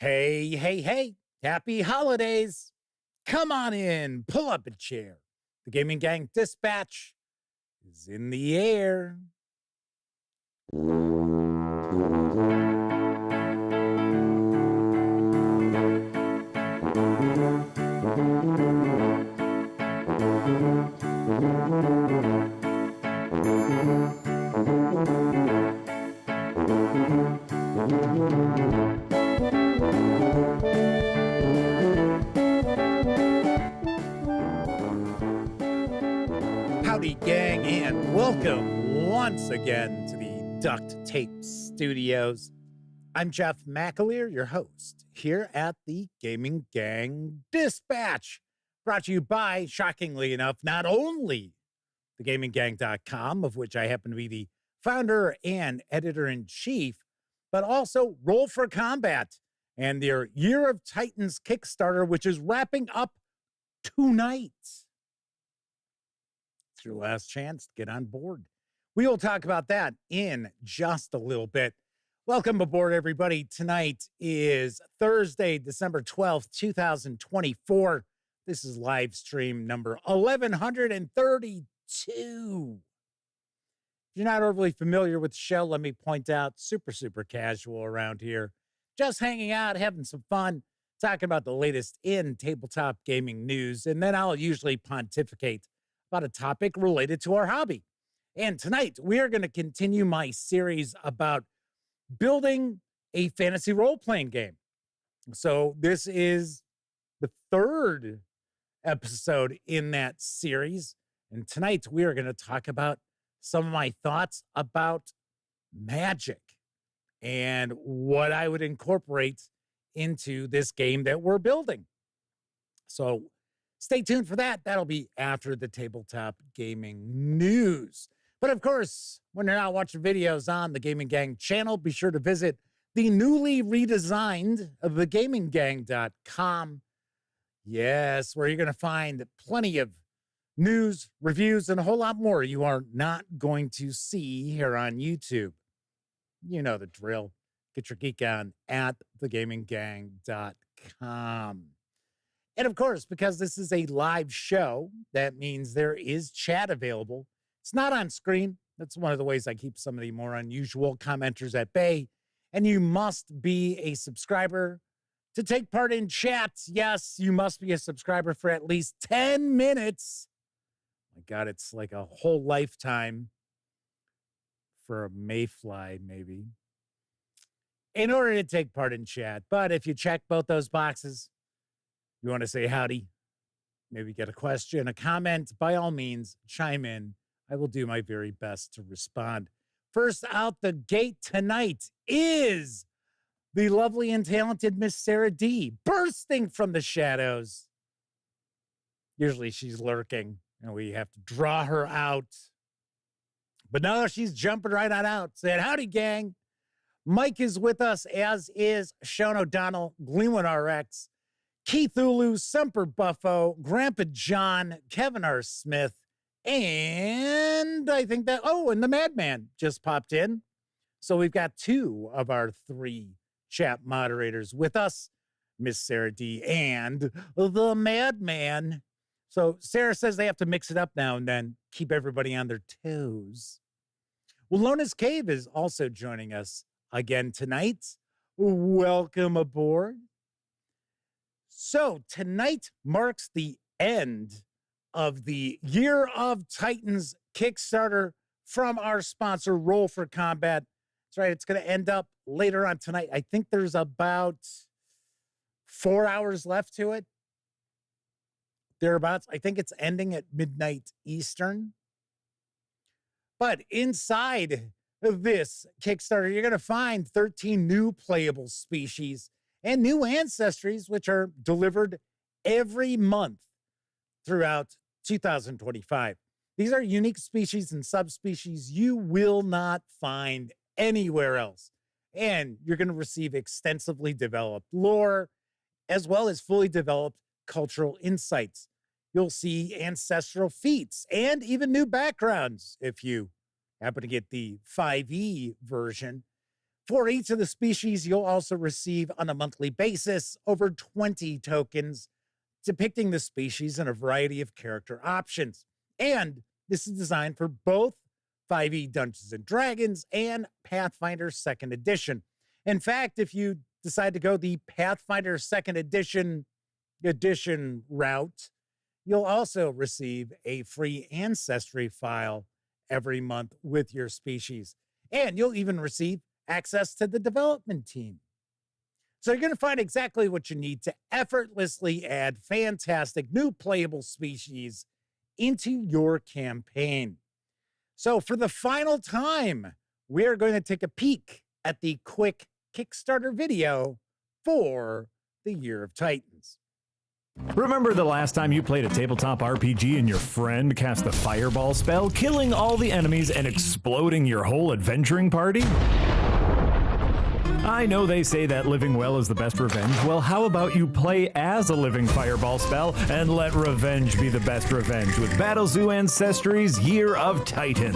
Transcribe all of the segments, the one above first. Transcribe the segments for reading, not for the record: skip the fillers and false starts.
Hey, hey, hey, happy holidays. Come on in, pull up a chair. The Gaming Gang Dispatch is in the air. Howdy, gang, and welcome once again to the Duct Tape Studios. I'm Jeff McAleer, your host, here at the Gaming Gang Dispatch, brought to you by, shockingly enough, not only thegaminggang.com, of which I happen to be the founder and editor-in-chief, but also Roll for Combat and their Year of Titans Kickstarter, which is wrapping up tonight. It's your last chance to get on board. We will talk about that in just a little bit. Welcome aboard, everybody. Tonight is Thursday, December 12th, 2024. This is live stream number 1132. If you're not overly familiar with the show, let me point out, super casual around here. Just hanging out, having some fun, talking about the latest in tabletop gaming news, and then I'll usually pontificate about a topic related to our hobby. And tonight, we are going to continue my series about building a fantasy role-playing game. So this is the third episode in that series. And tonight, we are going to talk about some of my thoughts about magic and what I would incorporate into this game that we're building. So stay tuned for that. That'll be after the tabletop gaming news. But of course, when you're not watching videos on the Gaming Gang channel, be sure to visit the newly redesigned thegaminggang.com. Yes, where you're going to find plenty of news, reviews, and a whole lot more you are not going to see here on YouTube. You know the drill. Get your geek on at thegaminggang.com. And of course, because this is a live show, that means there is chat available. It's not on screen. That's one of the ways I keep some of the more unusual commenters at bay. And you must be a subscriber to take part in chats. Yes, you must be a subscriber for at least 10 minutes. My God, it's like a whole lifetime for a mayfly, maybe, in order to take part in chat. But if you check both those boxes, you want to say howdy, maybe get a question, a comment, by all means, chime in. I will do my very best to respond. First out the gate tonight is the lovely and talented Miss Sarah D, bursting from the shadows. Usually she's lurking, and we have to draw her out. But no, she's jumping right on out, saying, howdy, gang. Mike is with us, as is Sean O'Donnell, Gleeman RX, Keith Ulu, Semper Buffo, Grandpa John, Kevin R. Smith, and I think that, and the Madman just popped in. So we've got two of our three chat moderators with us, Miss Sarah D and the Madman. So Sarah says they have to mix it up now and then, keep everybody on their toes. Well, Lona's Cave is also joining us again tonight. Welcome aboard. So tonight marks the end of the Year of Titans Kickstarter from our sponsor, Roll for Combat. That's right. It's going to end up later on tonight. I think there's about 4 hours left to it. Thereabouts. I think it's ending at midnight Eastern. But inside of this Kickstarter, you're going to find 13 new playable species and new ancestries, which are delivered every month throughout 2025. These are unique species and subspecies you will not find anywhere else. And you're going to receive extensively developed lore, as well as fully developed cultural insights. You'll see ancestral feats and even new backgrounds if you happen to get the 5e version. For each of the species, you'll also receive on a monthly basis over 20 tokens depicting the species in a variety of character options. And this is designed for both 5e Dungeons and Dragons and Pathfinder 2nd Edition. In fact, if you decide to go the Pathfinder 2nd Edition route, you'll also receive a free ancestry file every month with your species. And you'll even receive access to the development team. So you're going to find exactly what you need to effortlessly add fantastic new playable species into your campaign. So for the final time, we're going to take a peek at the quick Kickstarter video for the Year of Titans. Remember the last time you played a tabletop RPG and your friend cast a fireball spell, killing all the enemies and exploding your whole adventuring party? I know they say that living well is the best revenge. Well, how about you play as a living fireball spell and let revenge be the best revenge with Battlezoo Ancestry's Year of Titans.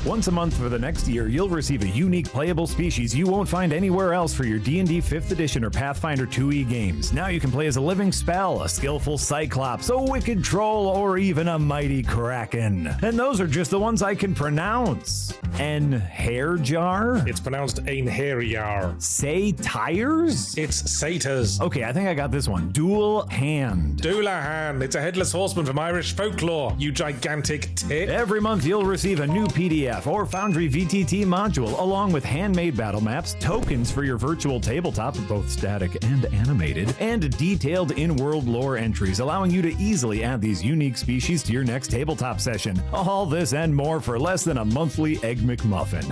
Once a month for the next year, you'll receive a unique playable species you won't find anywhere else for your D&D 5th Edition or Pathfinder 2e games. Now you can play as a living spell, a skillful cyclops, a wicked troll, or even a mighty kraken. And those are just the ones I can pronounce. Hair jar? It's pronounced Einherjar. Say tires? It's satyrs. Okay, I think I got this one. Dual hand. Doulahan. It's a headless horseman from Irish folklore, you gigantic tit. Every month you'll receive a new PDF or Foundry VTT module, along with handmade battle maps, tokens for your virtual tabletop, both static and animated, and detailed in-world lore entries, allowing you to easily add these unique species to your next tabletop session. All this and more for less than a monthly Egg McMuffin.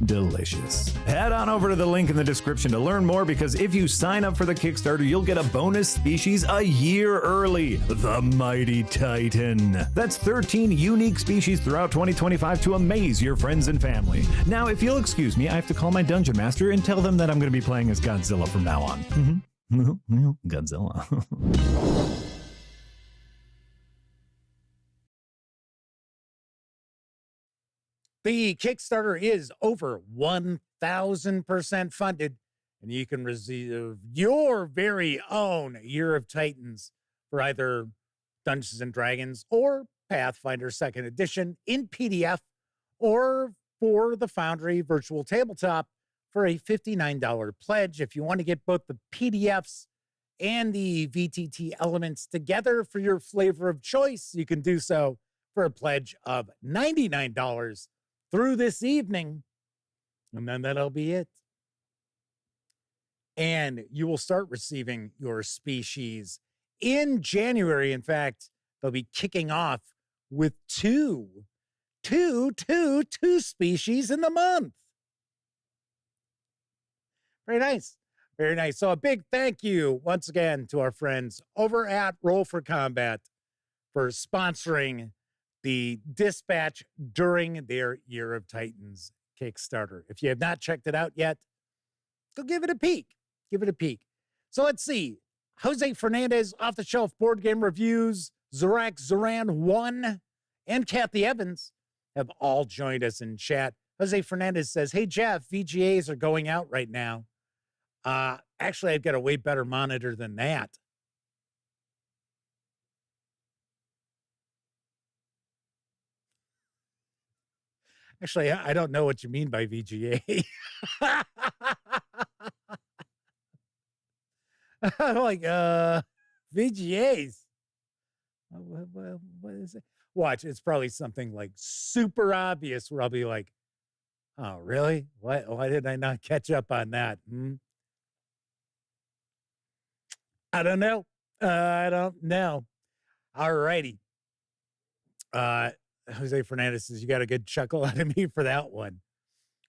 Delicious. Head on over to the link in the description to learn more, because if you sign up for the Kickstarter, you'll get a bonus species a year early. The Mighty Titan. That's 13 unique species throughout 2025 to amaze your friends and family. Now, if you'll excuse me, I have to call my dungeon master and tell them that I'm going to be playing as Godzilla from now on. Godzilla. The Kickstarter is over 1,000% funded, and you can receive your very own Year of Titans for either Dungeons and Dragons or Pathfinder 2nd Edition in PDF, or for the Foundry Virtual Tabletop for a $59 pledge. If you want to get both the PDFs and the VTT elements together for your flavor of choice, you can do so for a pledge of $99 through this evening, and then that'll be it. And you will start receiving your species in January. In fact, they'll be kicking off with two species in the month. Very nice. Very nice. So a big thank you once again to our friends over at Roll for Combat for sponsoring the dispatch during their Year of Titans Kickstarter. If you have not checked it out yet, go give it a peek. Give it a peek. So let's see. Jose Fernandez, Off the Shelf Board Game Reviews, Zorak Zoran 1, and Kathy Evans have all joined us in chat. Jose Fernandez says, hey, Jeff, VGAs are going out right now. Actually, I've got a way better monitor than that. Actually, I don't know what you mean by VGA. I'm like, VGAs. What is it? Watch, it's probably something like super obvious where I'll be like, oh, really? Why did I not catch up on that? I don't know. I don't know. All righty. Jose Fernandez says, you got a good chuckle out of me for that one.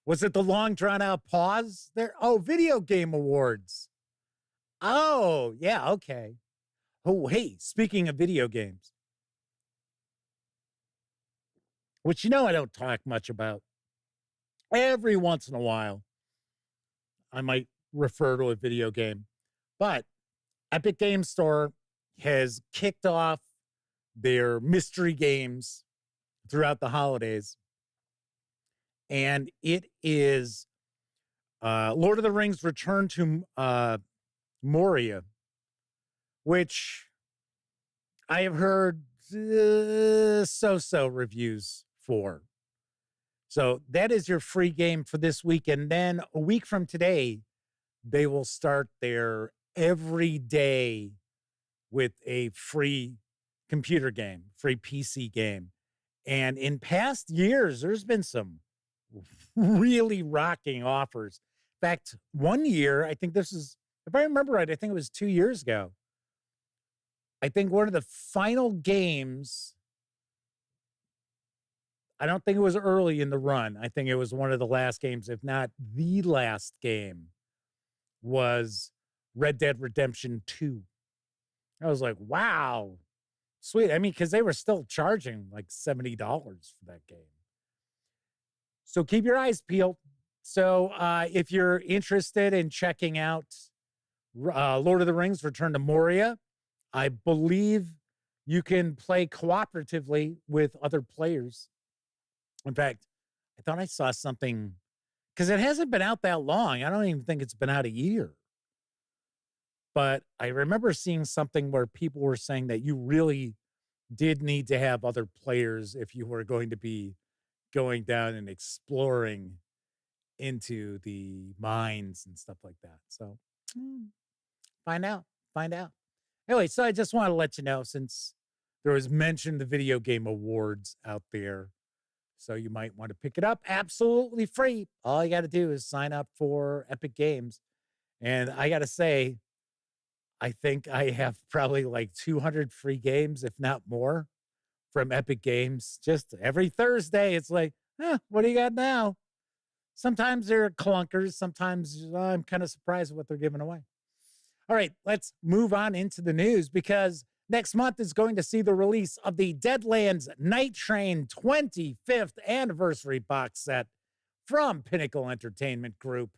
Was it the long drawn out pause there? Oh, video game awards. Oh, yeah. Okay. Oh, hey, speaking of video games, which, you know, I don't talk much about. Every once in a while, I might refer to a video game, but Epic Games Store has kicked off their mystery games throughout the holidays. and it is Lord of the Rings Return to Moria, which I have heard so-so reviews for. So that is your free game for this week. And then a week from today, they will start their every day with a free computer game, free PC game. And in past years, there's been some really rocking offers. In fact, one year, I think this is, if I remember right, I think it was 2 years ago. I think one of the final games, I don't think it was early in the run. I think it was one of the last games, if not the last game, was Red Dead Redemption 2. I was like, wow, sweet. I mean, because they were still charging like $70 for that game. So keep your eyes peeled. So if you're interested in checking out Lord of the Rings Return to Moria, I believe you can play cooperatively with other players. In fact, I thought I saw something, because it hasn't been out that long. I don't even think it's been out a year. But I remember seeing something where people were saying that you really did need to have other players if you were going to be going down and exploring into the mines and stuff like that. So find out. Anyway, so I just want to let you know, since there was mention the video game awards out there, so you might want to pick it up absolutely free. All you got to do is sign up for Epic Games. And I got to say, I think I have probably like 200 free games, if not more, from Epic Games. Just every Thursday, it's like, what do you got now? Sometimes they're clunkers. Sometimes I'm kind of surprised at what they're giving away. All right, let's move on into the news, because next month is going to see the release of the Deadlands Night Train 25th anniversary box set from Pinnacle Entertainment Group.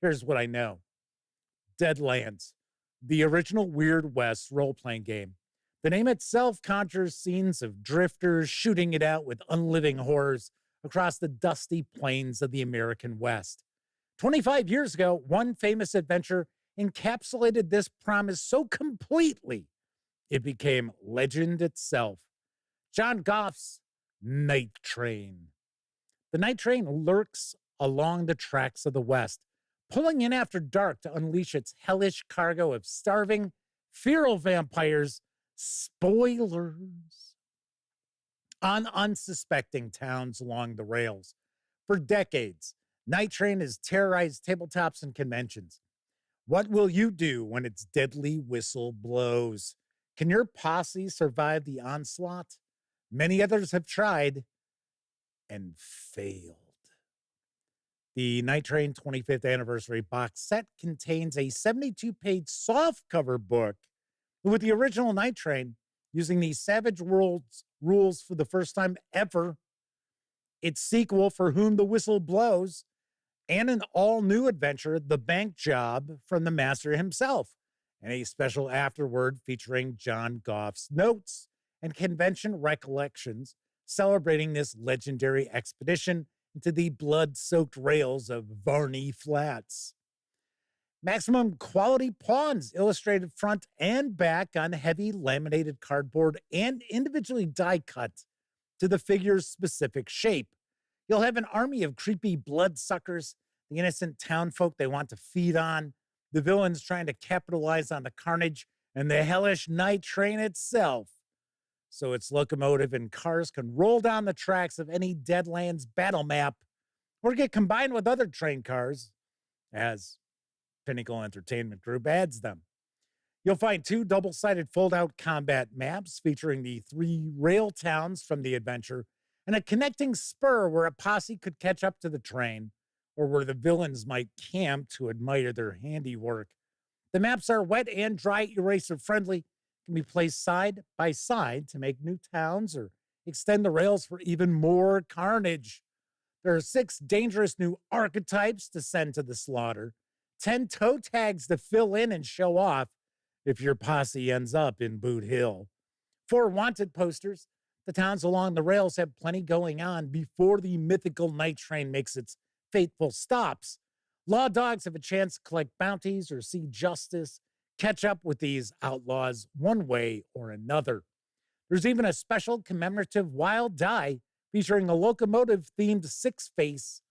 Here's what I know. Deadlands, the original Weird West role-playing game. The name itself conjures scenes of drifters shooting it out with unliving horrors across the dusty plains of the American West. 25 years ago, one famous adventure encapsulated this promise so completely, it became legend itself. John Goff's Night Train. The Night Train lurks along the tracks of the West, pulling in after dark to unleash its hellish cargo of starving, feral vampires, spoilers, on unsuspecting towns along the rails. For decades, Night Train has terrorized tabletops and conventions. What will you do when its deadly whistle blows? Can your posse survive the onslaught? Many others have tried and failed. The Night Train 25th anniversary box set contains a 72-page softcover book with the original Night Train using the Savage Worlds rules for the first time ever, its sequel, For Whom the Whistle Blows, and an all-new adventure, The Bank Job, from the master himself, and a special afterword featuring John Goff's notes and convention recollections celebrating this legendary expedition into the blood-soaked rails of Varney Flats. Maximum quality pawns illustrated front and back on heavy laminated cardboard and individually die-cut to the figure's specific shape. You'll have an army of creepy bloodsuckers, the innocent townfolk they want to feed on, the villains trying to capitalize on the carnage, and the hellish Night Train itself, so its locomotive and cars can roll down the tracks of any Deadlands battle map or get combined with other train cars as Pinnacle Entertainment Group adds them. You'll find 2 double-sided fold-out combat maps featuring the 3 rail towns from the adventure and a connecting spur where a posse could catch up to the train or where the villains might camp to admire their handiwork. The maps are wet and dry eraser friendly, can be placed side by side to make new towns or extend the rails for even more carnage. There are 6 dangerous new archetypes to send to the slaughter, 10 toe tags to fill in and show off if your posse ends up in Boot Hill, 4 wanted posters The towns along the rails have plenty going on before the mythical night train makes its fateful stops. Law dogs have a chance to collect bounties or see justice, catch up with these outlaws one way or another. There's even a special commemorative wild die featuring a locomotive-themed six-face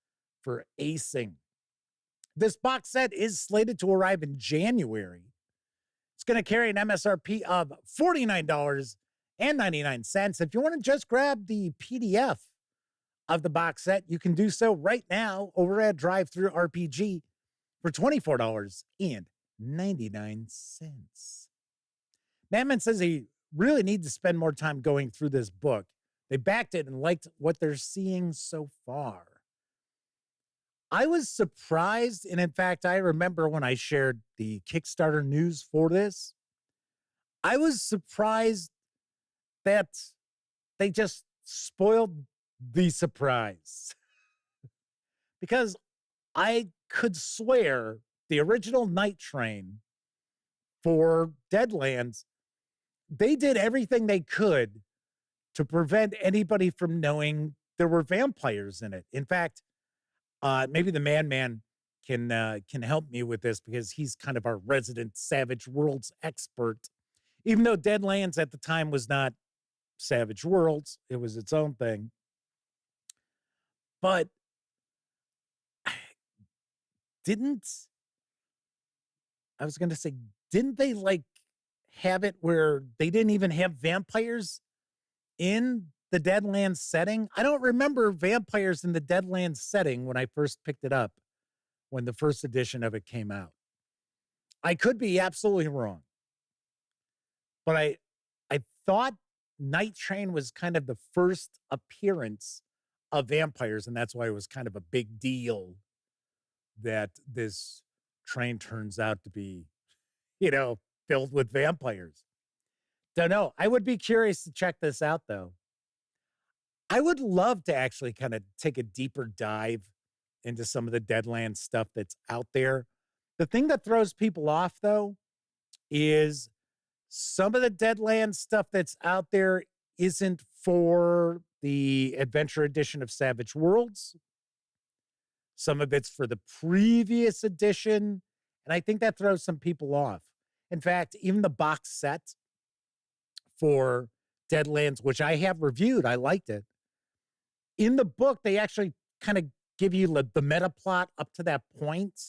for acing. This box set is slated to arrive in January. It's going to carry an MSRP of $49.99. If you want to just grab the PDF of the box set, you can do so right now over at Drive-Thru RPG for $24.99. Madman says he really needs to spend more time going through this book. They backed it and liked what they're seeing so far. I was surprised, and in fact, I remember when I shared the Kickstarter news for this, I was surprised that they just spoiled the surprise. Because I could swear the original Night Train for Deadlands, they did everything they could to prevent anybody from knowing there were vampires in it. In fact, maybe the Madman can help me with this because he's kind of our resident Savage Worlds expert. Even though Deadlands at the time was not Savage Worlds, it was its own thing. But didn't they like have it where they didn't even have vampires in the Deadlands setting? I don't remember vampires in the Deadlands setting when I first picked it up, when the first edition of it came out. I could be absolutely wrong. But I thought Night Train was kind of the first appearance of vampires, and that's why it was kind of a big deal that this train turns out to be, filled with vampires. Don't know. I would be curious to check this out, though. I would love to actually kind of take a deeper dive into some of the Deadlands stuff that's out there. The thing that throws people off, though, is some of the Deadlands stuff that's out there isn't for the Adventure Edition of Savage Worlds. Some of it's for the previous edition, and I think that throws some people off. In fact, even the box set for Deadlands, which I have reviewed, I liked it. In the book, they actually kind of give you the meta plot up to that point.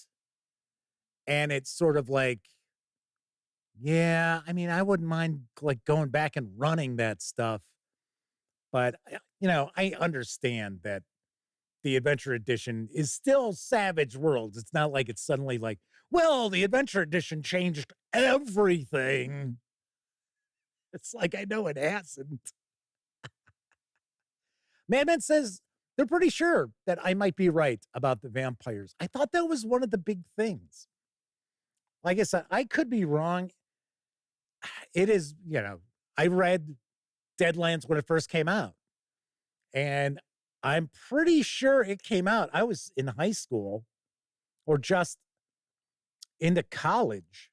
And it's sort of like, yeah, I mean, I wouldn't mind like going back and running that stuff. But, I understand that the Adventure Edition is still Savage Worlds. It's not like it's suddenly like, well, the Adventure Edition changed everything. It's like, I know it hasn't. Madman says they're pretty sure that I might be right about the vampires. I thought that was one of the big things. Like I said, I could be wrong. It is, I read Deadlands when it first came out. And I'm pretty sure it came out. I was in high school or just into college.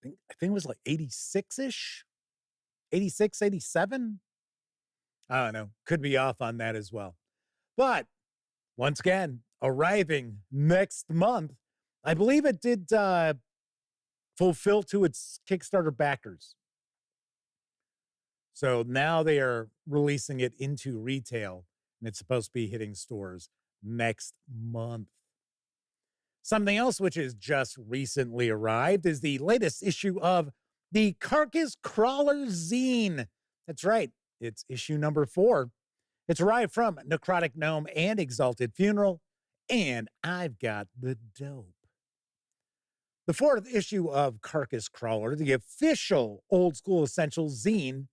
I think it was like 86-ish, 86, 87. I don't know. Could be off on that as well. But once again, arriving next month, I believe it did fulfill to its Kickstarter backers. So now they are releasing it into retail, and it's supposed to be hitting stores next month. Something else which has just recently arrived is the latest issue of the Carcass Crawler zine. That's right. It's issue number 4. It's arrived from Necrotic Gnome and Exalted Funeral, and I've got the dope. The 4th issue of Carcass Crawler, the official Old School Essentials zine.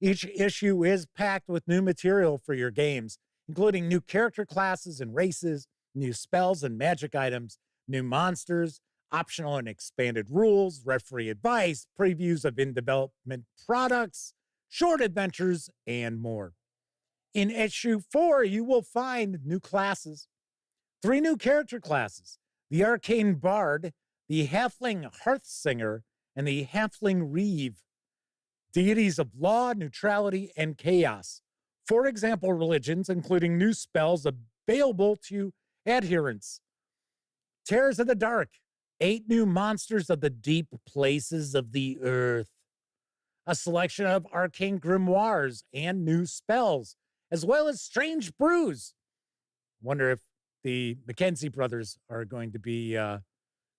Each issue is packed with new material for your games, including new character classes and races, new spells and magic items, new monsters, optional and expanded rules, referee advice, previews of in-development products, short adventures, and more. In issue 4, you will find new classes, 3 new character classes, the Arcane Bard, the Halfling Hearthsinger, and the halfling Reeve, deities of law, neutrality, and chaos. 4 example religions, including new spells available to adherents. Terrors of the Dark, 8 new monsters of the deep places of the earth. A selection of arcane grimoires and new spells, as well as strange brews. Wonder if the Mackenzie brothers are going to be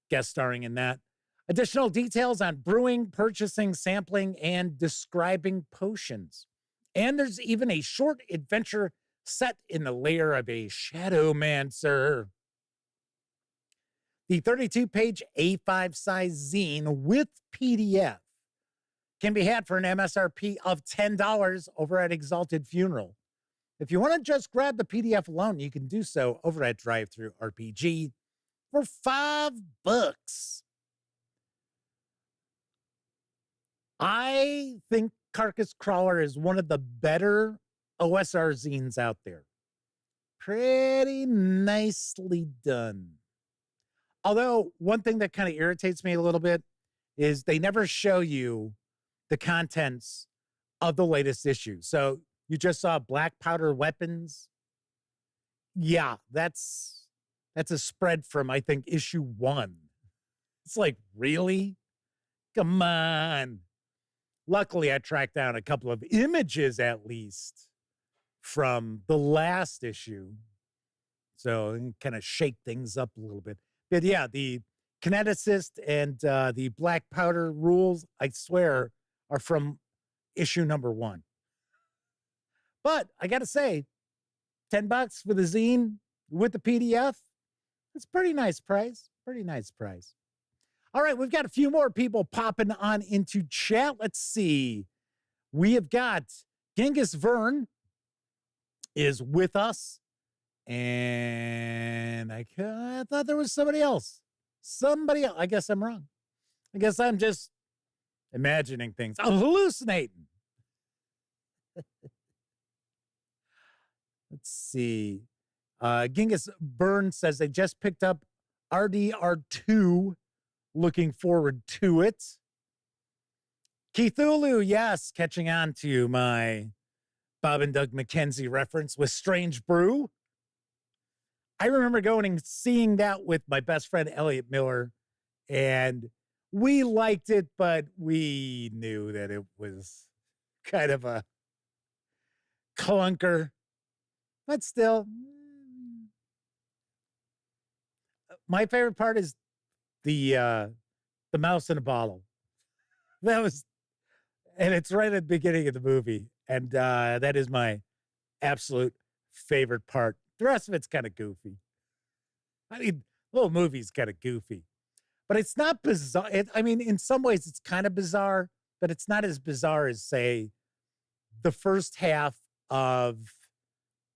guest starring in that. Additional details on brewing, purchasing, sampling, and describing potions. And there's even a short adventure set in the lair of a shadowmancer. The 32-page A5 size zine with PDF can be had for an MSRP of $10 over at Exalted Funeral. If you want to just grab the PDF alone, you can do so over at Drive-Thru RPG for $5. I think Carcass Crawler is one of the better OSR zines out there. Pretty nicely done. Although, one thing that kind of irritates me a little bit is they never show you the contents of the latest issue. So you just saw black powder weapons. Yeah, that's a spread from, I think, issue 1. It's like, really? Come on. Luckily, I tracked down a couple of images, at least, from the last issue. So kind of shake things up a little bit. But yeah, the kineticist and the black powder rules, I swear, are from issue number 1. But I got to say, $10 for the zine with the PDF, it's a pretty nice price. Pretty nice price. All right, we've got a few more people popping on into chat. Let's see. We have got Genghis Vern is with us. And I thought there was somebody else. Somebody else. I guess I'm wrong. I guess I'm just imagining things. I'm hallucinating. Let's see. Genghis Vern says they just picked up RDR2. Looking forward to it. Cthulhu, yes, catching on to my Bob and Doug McKenzie reference with Strange Brew. I remember going and seeing that with my best friend Elliot Miller, and we liked it, but we knew that it was kind of a clunker. But still, my favorite part is the mouse in a bottle. That was, and it's right at the beginning of the movie, and that is my absolute favorite part. The rest of it's kind of goofy. I mean, the whole movie's kind of goofy, but it's not bizarre. I mean, in some ways, it's kind of bizarre, but it's not as bizarre as, say, the first half of,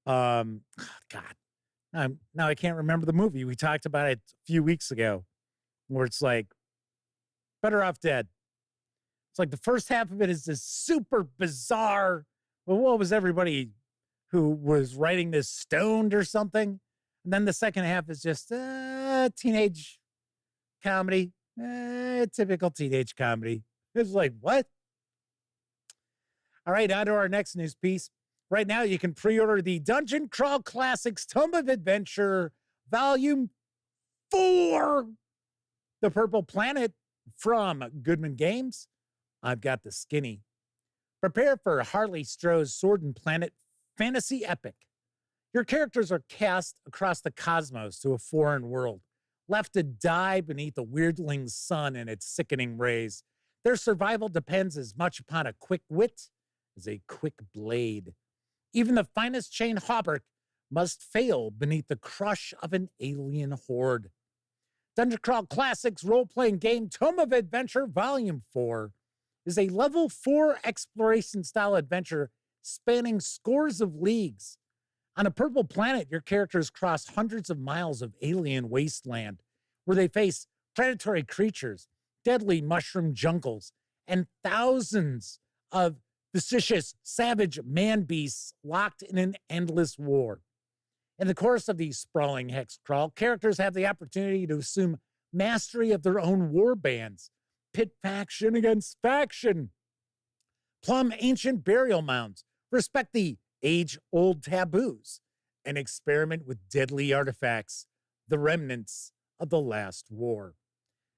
God, now I can't remember the movie. We talked about it a few weeks ago, where it's like, Better Off Dead. It's like the first half of it is this super bizarre, well, what was everybody who was writing this stoned or something? And then the second half is just teenage comedy, typical teenage comedy. It's like, what? All right, on to our next news piece. Right now, you can pre-order the Dungeon Crawl Classics Tome of Adventure Volume 4, The Purple Planet from Goodman Games. I've got the skinny. Prepare for Harley Stroh's Sword and Planet fantasy epic. Your characters are cast across the cosmos to a foreign world, left to die beneath a weirdling sun and its sickening rays. Their survival depends as much upon a quick wit as a quick blade. Even the finest chain hauberk must fail beneath the crush of an alien horde. Dungeon Crawl Classics role-playing game Tome of Adventure Volume 4 is a level 4 exploration-style adventure spanning scores of leagues. On a purple planet, your characters cross hundreds of miles of alien wasteland where they face predatory creatures, deadly mushroom jungles, and thousands of vicious, savage man-beasts locked in an endless war. In the course of the sprawling hex crawl, characters have the opportunity to assume mastery of their own war bands, pit faction against faction. Plumb ancient burial mounds. Respect the age-old taboos. And experiment with deadly artifacts, the remnants of the last war.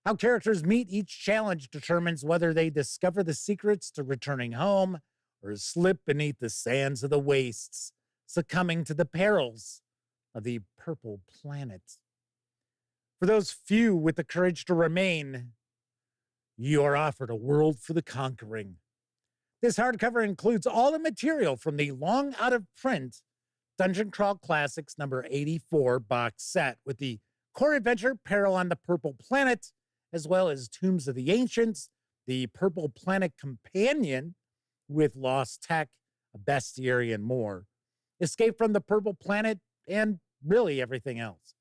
How characters meet each challenge determines whether they discover the secrets to returning home or slip beneath the sands of the wastes, succumbing to the perils of the purple planet. For those few with the courage to remain, you are offered a world for the conquering. This hardcover includes all the material from the long out of print Dungeon Crawl Classics number 84 box set with the core adventure Peril on the Purple Planet, as well as Tombs of the Ancients, the Purple Planet Companion with Lost Tech, a Bestiary, and more. Escape from the Purple Planet, and really everything else.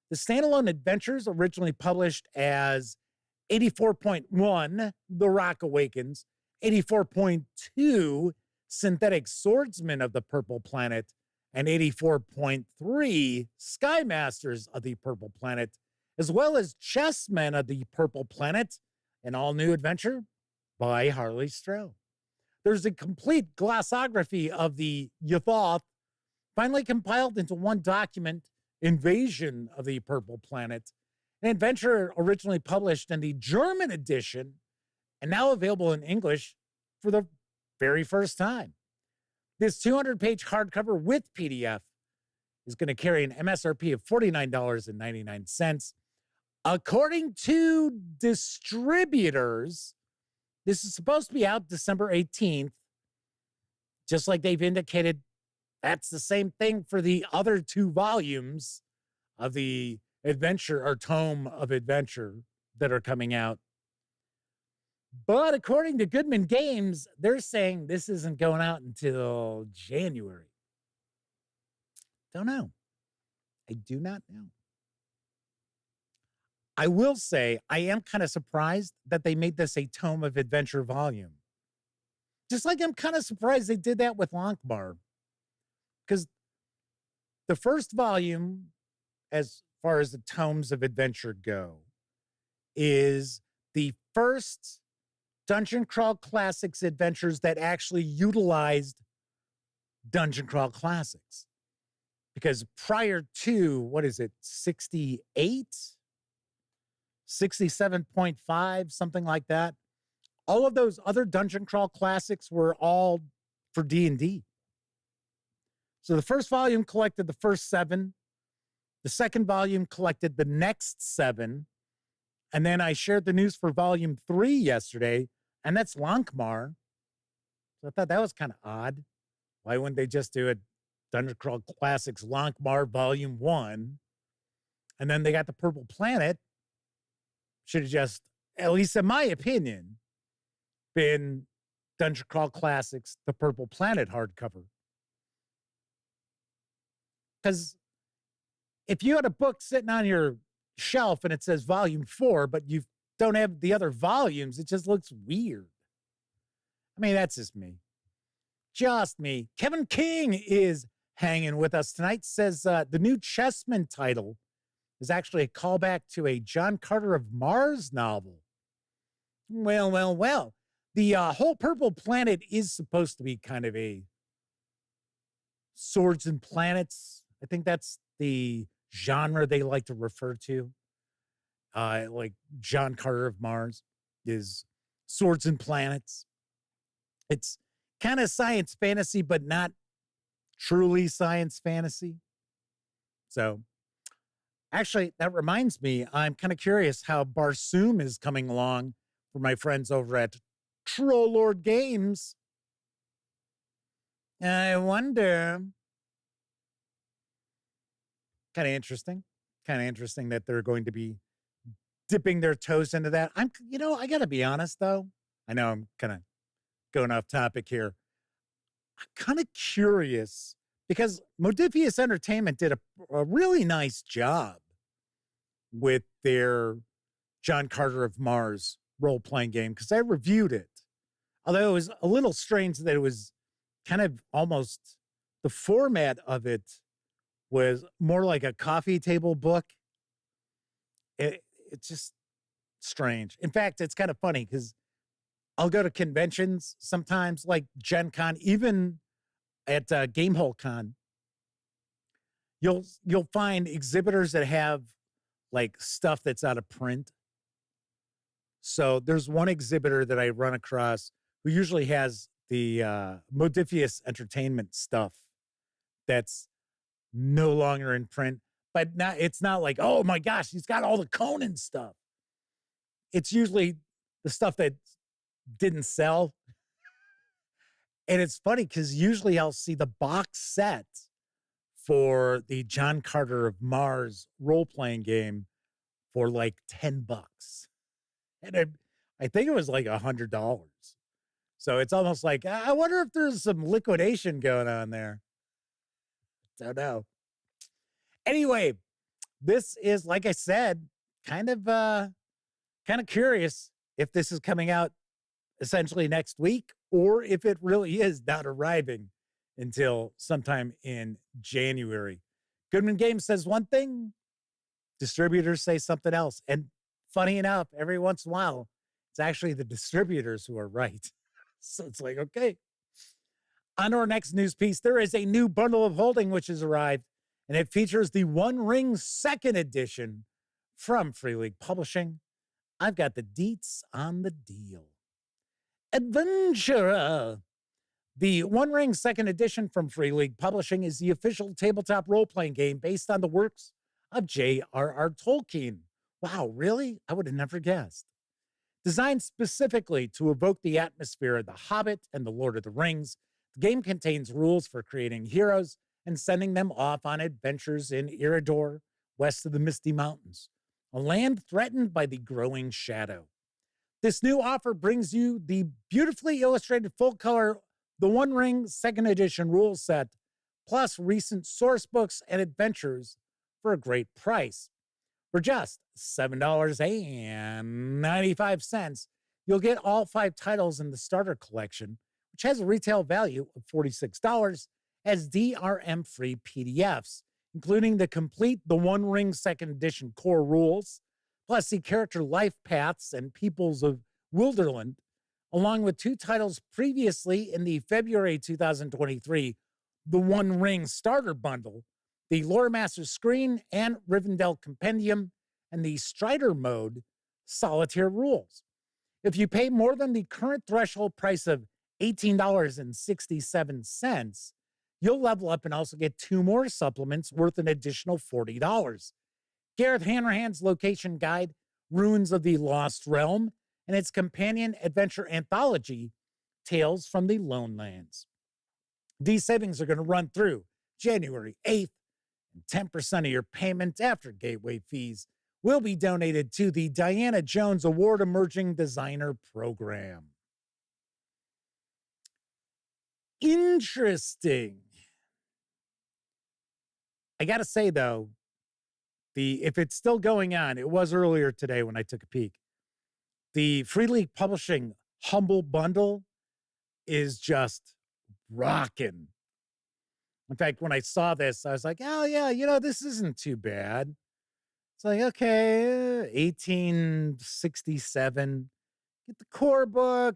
The standalone adventures, originally published as 84.1, The Rock Awakens, 84.2, Synthetic Swordsman of the Purple Planet, and 84.3, Sky Masters of the Purple Planet, as well as Chessmen of the Purple Planet, an all-new adventure by Harley Stroh. There's a complete glossography of the Yathoth, finally compiled into one document, Invasion of the Purple Planet, an adventure originally published in the German edition and now available in English for the very first time. This 200-page hardcover with PDF is going to carry an MSRP of $49.99. According to distributors, this is supposed to be out December 18th. Just like they've indicated, that's the same thing for the other 2 volumes of the adventure or tome of adventure that are coming out. But according to Goodman Games, they're saying this isn't going out until January. Don't know. I do not know. I will say I am kind of surprised that they made this a tome of adventure volume. Just like I'm kind of surprised they did that with Lankmar. Because the first volume, as far as the tomes of adventure go, is the first Dungeon Crawl Classics adventures that actually utilized Dungeon Crawl Classics. Because prior to, what is it, 68? 67.5, something like that. All of those other Dungeon Crawl Classics were all for D&D. So the first volume collected the first 7. The second volume collected the next 7. And then I shared the news for volume 3 yesterday, and that's Lankmar. So I thought that was kind of odd. Why wouldn't they just do a Dungeon Crawl Classics Lankmar volume 1? And then they got the Purple Planet. Should have just, at least in my opinion, been Dungeon Crawl Classics, the Purple Planet hardcover. Because if you had a book sitting on your shelf and it says volume 4, but you don't have the other volumes, it just looks weird. I mean, that's just me. Just me. Kevin King is hanging with us tonight. Says the new Chessman title is actually a callback to a John Carter of Mars novel. Well. The whole Purple Planet is supposed to be kind of a Swords and Planets. I think that's the genre they like to refer to. Like John Carter of Mars is Swords and Planets. It's kind of science fantasy, but not truly science fantasy. So actually, that reminds me, I'm kind of curious how Barsoom is coming along for my friends over at Trollord Games. I wonder. Kind of interesting that they're going to be dipping their toes into that. I got to be honest, though. I know I'm kind of going off topic here. I'm kind of curious because Modifius Entertainment did a really nice job with their John Carter of Mars role-playing game because I reviewed it. Although it was a little strange that it was kind of almost, the format of it was more like a coffee table book. It just, strange. In fact, it's kind of funny because I'll go to conventions sometimes, like Gen Con, even at Gamehole Con. You'll find exhibitors that have like stuff that's out of print. So there's one exhibitor that I run across who usually has the Modifius Entertainment stuff that's no longer in print. But it's not like, oh my gosh, he's got all the Conan stuff. It's usually the stuff that didn't sell. And it's funny because usually I'll see the box set for the John Carter of Mars role-playing game for like $10. And I think it was like $100. So it's almost like, I wonder if there's some liquidation going on there. Don't know. Anyway, this is, like I said, kind of curious if this is coming out essentially next week or if it really is not arriving until sometime in January. Goodman Games says one thing, distributors say something else. And funny enough, every once in a while, it's actually the distributors who are right. So it's like, okay. On to our next news piece, there is a new bundle of holding which has arrived, and it features the One Ring Second Edition from Free League Publishing. I've got the deets on the deal. Adventurer. The One Ring Second Edition from Free League Publishing is the official tabletop role-playing game based on the works of J.R.R. Tolkien. Wow, really? I would have never guessed. Designed specifically to evoke the atmosphere of The Hobbit and The Lord of the Rings, the game contains rules for creating heroes and sending them off on adventures in Eredor, west of the Misty Mountains, a land threatened by the growing shadow. This new offer brings you the beautifully illustrated full-color The One Ring Second Edition rule set, plus recent source books and adventures for a great price. For just $7.95, you'll get all 5 titles in the starter collection, which has a retail value of $46 as DRM-free PDFs, including the complete The One Ring Second Edition core rules, plus the character life paths and peoples of Wilderland, along with 2 titles previously in the February 2023 The One Ring Starter Bundle, the Lore Master Screen and Rivendell Compendium, and the Strider Mode Solitaire Rules. If you pay more than the current threshold price of $18.67, you'll level up and also get 2 more supplements worth an additional $40. Gareth Hanrahan's location guide, Ruins of the Lost Realm, and its companion adventure anthology, Tales from the Lone Lands. These savings are going to run through January 8th, and 10% of your payment after gateway fees will be donated to the Diana Jones Award Emerging Designer Program. Interesting. I got to say, though, if it's still going on, it was earlier today when I took a peek. The Free League Publishing Humble Bundle is just rocking. In fact, when I saw this, I was like, oh, yeah, this isn't too bad. It's like, okay, 1867. Get the core book.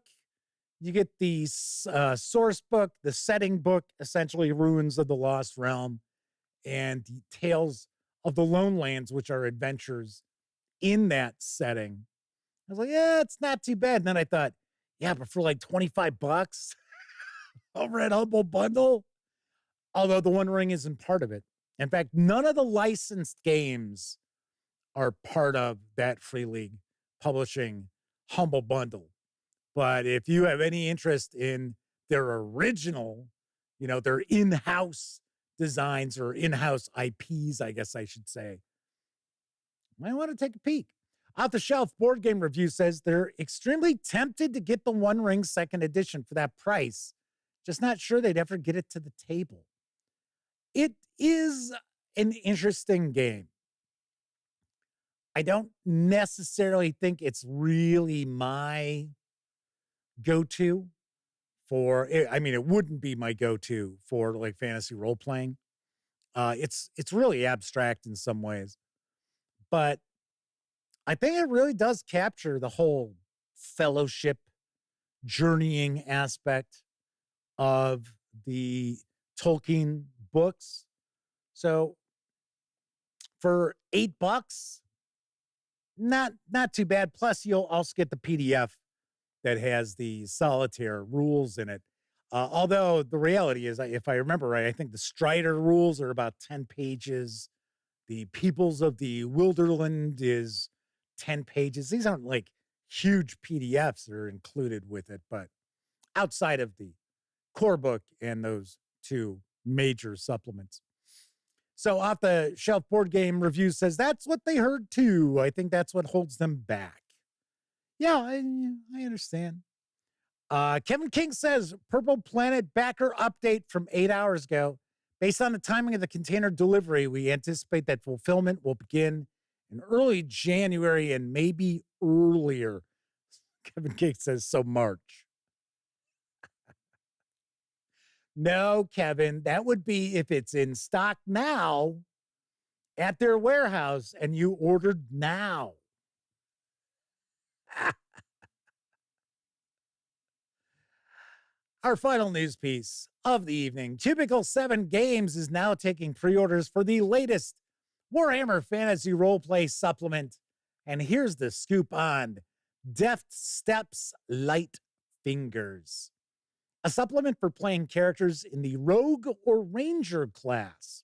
You get the source book, the setting book, essentially Ruins of the Lost Realm, and the Tales of the Lone Lands, which are adventures in that setting. I was like, yeah, it's not too bad. And then I thought, yeah, but for like $25 over at Humble Bundle, although the One Ring isn't part of it. In fact, none of the licensed games are part of that Free League Publishing Humble Bundle. But if you have any interest in their original, their in-house designs or in-house IPs, I guess I should say, you might want to take a peek. Off the Shelf Board Game Review says they're extremely tempted to get the One Ring Second Edition for that price. Just not sure they'd ever get it to the table. It is an interesting game. I don't necessarily think it's really my go-to it wouldn't be my go-to for like fantasy role-playing. It's really abstract in some ways, but I think it really does capture the whole fellowship journeying aspect of the Tolkien books. So for $8, not too bad. Plus, you'll also get the PDF that has the solitaire rules in it. Although the reality is, if I remember right, I think the Strider rules are about 10 pages. The Peoples of the Wilderland is 10 pages. These aren't like huge PDFs that are included with it, but outside of the core book and those two major supplements. So Off the Shelf Board Game Review says that's what they heard too. I think that's what holds them back. Yeah, I understand. Kevin King says Purple Planet backer update from 8 hours ago. Based on the timing of the container delivery, we anticipate that fulfillment will begin in early January and maybe earlier. Kevin King says, so March. No, Kevin, that would be if it's in stock now at their warehouse and you ordered now. Our final news piece of the evening. Cubicle 7 Games is now taking pre-orders for the latest Warhammer Fantasy Roleplay supplement. And here's the scoop on Deft Steps Light Fingers, a supplement for playing characters in the Rogue or Ranger class.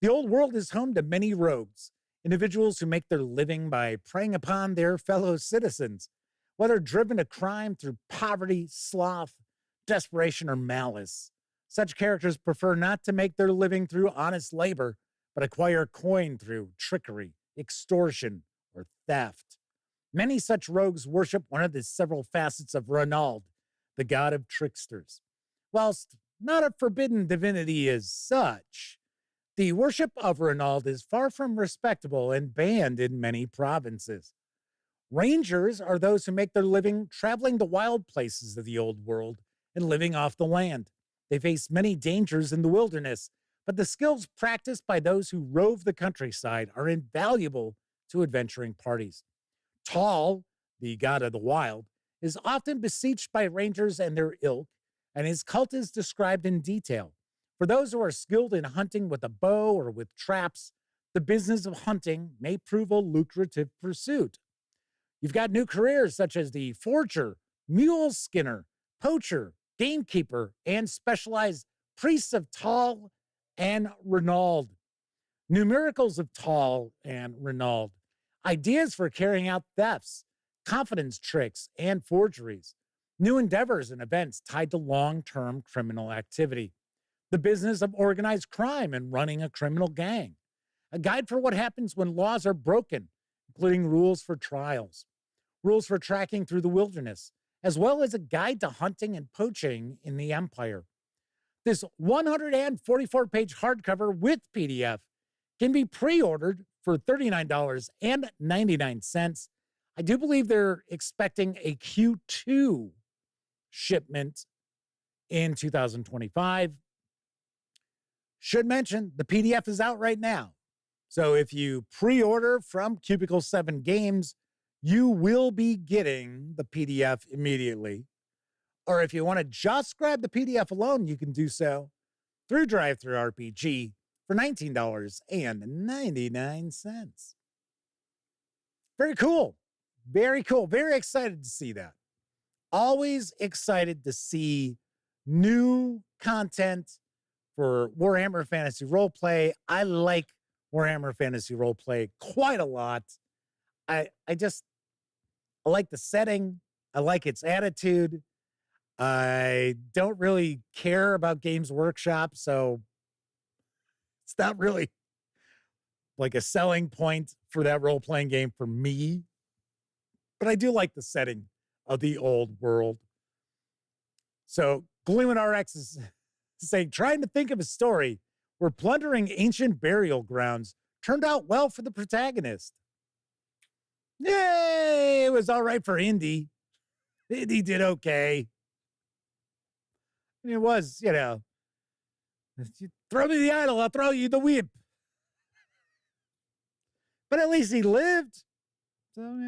The old world is home to many rogues, individuals who make their living by preying upon their fellow citizens, whether driven to crime through poverty, sloth, desperation, or malice. Such characters prefer not to make their living through honest labor, but acquire coin through trickery, extortion, or theft. Many such rogues worship one of the several facets of Ronald, the god of tricksters. Whilst not a forbidden divinity as such, the worship of Ronald is far from respectable and banned in many provinces. Rangers are those who make their living traveling the wild places of the old world and living off the land. They face many dangers in the wilderness, but the skills practiced by those who rove the countryside are invaluable to adventuring parties. Tal, the god of the wild, is often beseeched by rangers and their ilk, and his cult is described in detail. For those who are skilled in hunting with a bow or with traps, the business of hunting may prove a lucrative pursuit. You've got new careers such as the forger, mule skinner, poacher, gamekeeper, and specialized priests of Tal and Ronald. New miracles of Tal and Ronald. Ideas for carrying out thefts, confidence tricks, and forgeries. New endeavors and events tied to long-term criminal activity. The business of organized crime and running a criminal gang. A guide for what happens when laws are broken, including rules for trials. Rules for tracking through the wilderness, as well as a guide to hunting and poaching in the Empire. This 144-page hardcover with PDF can be pre-ordered for $39.99. I do believe they're expecting a Q2 shipment in 2025. Should mention, the PDF is out right now. So if you pre-order from Cubicle 7 Games, you will be getting the PDF immediately. Or if you want to just grab the PDF alone, you can do so through DriveThruRPG for $19.99. Very cool. Very cool. Very excited to see that. Always excited to see new content for Warhammer Fantasy Roleplay. I like Warhammer Fantasy Roleplay quite a lot. I like the setting. I like its attitude. I don't really care about Games Workshop, so it's not really like a selling point for that role-playing game for me. But I do like the setting of the old world. So Gleeman RX is saying, trying to think of a story where plundering ancient burial grounds turned out well for the protagonist. Yay! It was all right for Indy. Indy did okay. And it was, you know, you throw me the idol, I'll throw you the whip. But at least he lived. So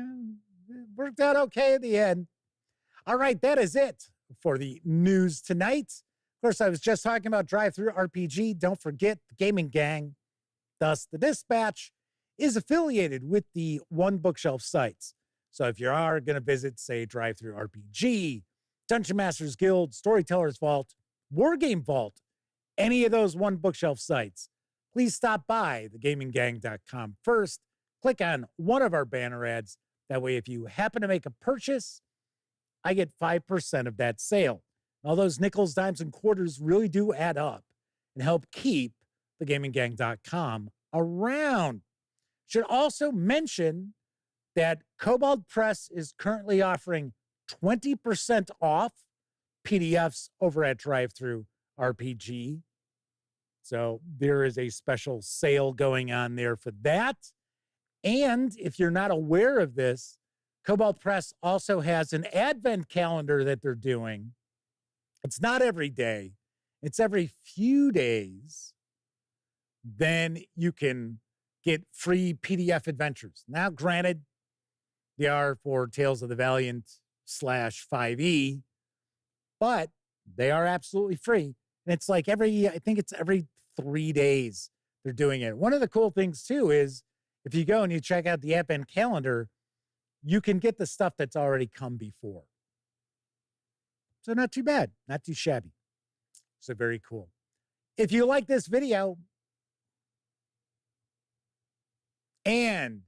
it worked out okay in the end. All right, that is it for the news tonight. Of course, I was just talking about Drive-Thru RPG. Don't forget, the Gaming Gang, thus the Dispatch, is affiliated with the One Bookshelf sites. So if you are going to visit, say, Drive-Thru RPG, Dungeon Masters Guild, Storyteller's Vault, Wargame Vault, any of those One Bookshelf sites, please stop by thegaminggang.com first. Click on one of our banner ads. That way, if you happen to make a purchase, I get 5% of that sale. All those nickels, dimes, and quarters really do add up and help keep thegaminggang.com around. Should also mention that Cobalt Press is currently offering 20% off PDFs over at Drive-Thru RPG. So there is a special sale going on there for that. And if you're not aware of this, Cobalt Press also has an advent calendar that they're doing. It's not every day. It's every few days. Then you can get free PDF adventures. Now, granted, they are for Tales of the Valiant /5e, but they are absolutely free. And it's like I think it's every 3 days they're doing it. One of the cool things, too, is if you go and you check out the Advent calendar, you can get the stuff that's already come before. So not too bad, not too shabby. So very cool. If you like this video, and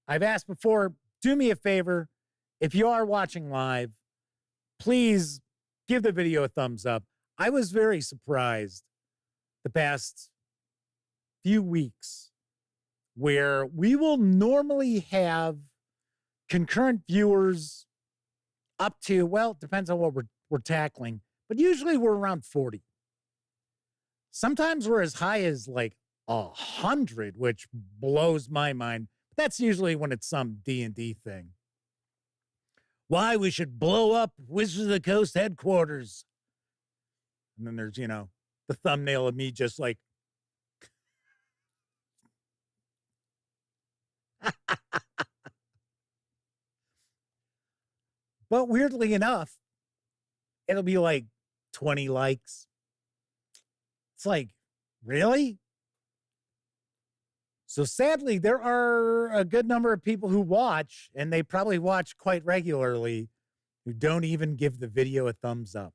I've asked before, do me a favor. If you are watching live, please give the video a thumbs up. I was very surprised the past few weeks where we will normally have concurrent viewers up to, well, it depends on what we're tackling, but usually we're around 40. Sometimes we're as high as like 100, which blows my mind. But that's usually when it's some D&D thing. Why we should blow up Wizards of the Coast headquarters. And then there's, the thumbnail of me just like, but weirdly enough, it'll be like 20 likes. It's like, really? So sadly, there are a good number of people who watch, and they probably watch quite regularly, who don't even give the video a thumbs up.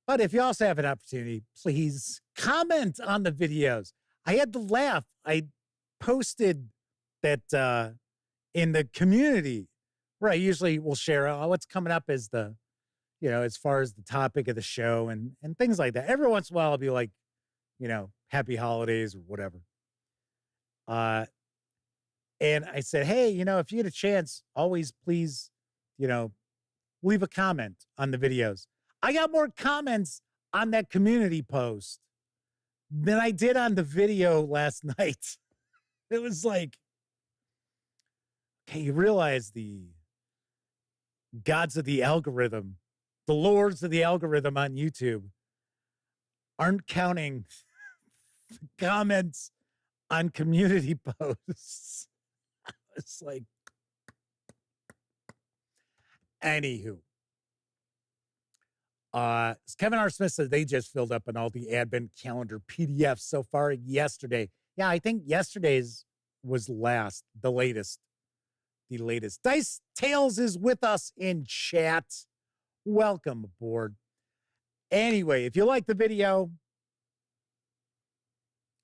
But if you also have an opportunity, please comment on the videos. I had to laugh. I posted that in the community where I usually will share what's coming up as the, as far as the topic of the show and things like that. Every once in a while, I'll be like, happy holidays or whatever. And I said, hey, if you get a chance, always please, leave a comment on the videos. I got more comments on that community post than I did on the video last night. It was like, okay, you realize the gods of the algorithm, the lords of the algorithm on YouTube aren't counting comments on community posts. It's like, anywho. Kevin R. Smith says they just filled up on all the Advent calendar PDFs so far yesterday. Yeah, I think yesterday's was the latest. Dice Tales is with us in chat. Welcome aboard. Anyway, if you like the video,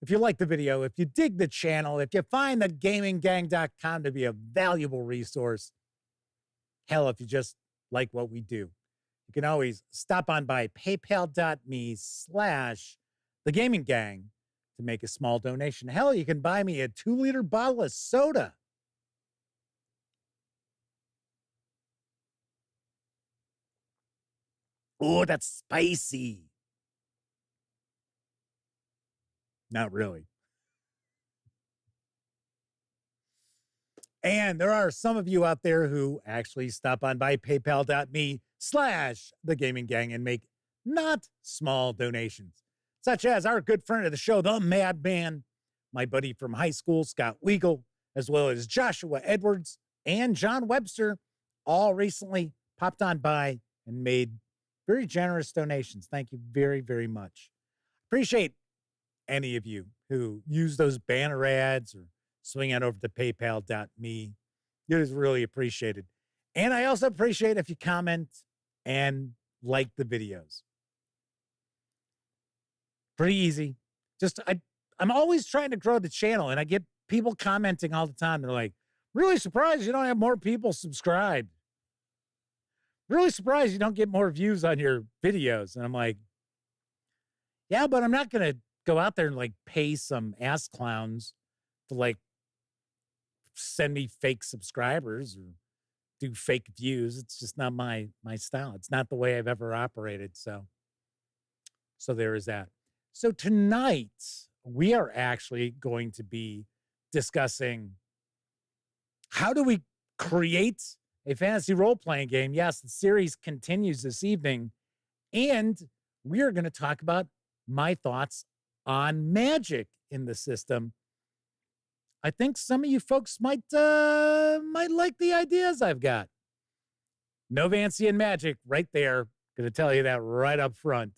if you dig the channel, if you find the gaminggang.com to be a valuable resource, hell, if you just like what we do, you can always stop on by paypal.me/thegaminggang to make a small donation. Hell, you can buy me a 2-liter bottle of soda. Oh, that's spicy. Not really. And there are some of you out there who actually stop on by paypal.me/thegaminggang and make not small donations. such as our good friend of the show, the Madman, my buddy from high school, Scott Weigel, as well as Joshua Edwards and John Webster, all recently popped on by and made very generous donations. Thank you very, very much. Appreciate any of you who use those banner ads or swing on over to paypal.me. It is really appreciated. And I also appreciate if you comment and like the videos. Pretty easy. Just, I'm always trying to grow the channel, and I get people commenting all the time. They're like, really surprised you don't have more people subscribed. Really surprised you don't get more views on your videos. And I'm like, yeah, but I'm not going to go out there and like pay some ass clowns to like send me fake subscribers or do fake views. It's just not my style. It's not the way I've ever operated. So there is that. So tonight we are actually going to be discussing how do we create a fantasy role-playing game. Yes, the series continues this evening, and we are going to talk about my thoughts on magic in the system. I think some of you folks might like the ideas I've got. No fancy and magic right there. Going to tell you that right up front.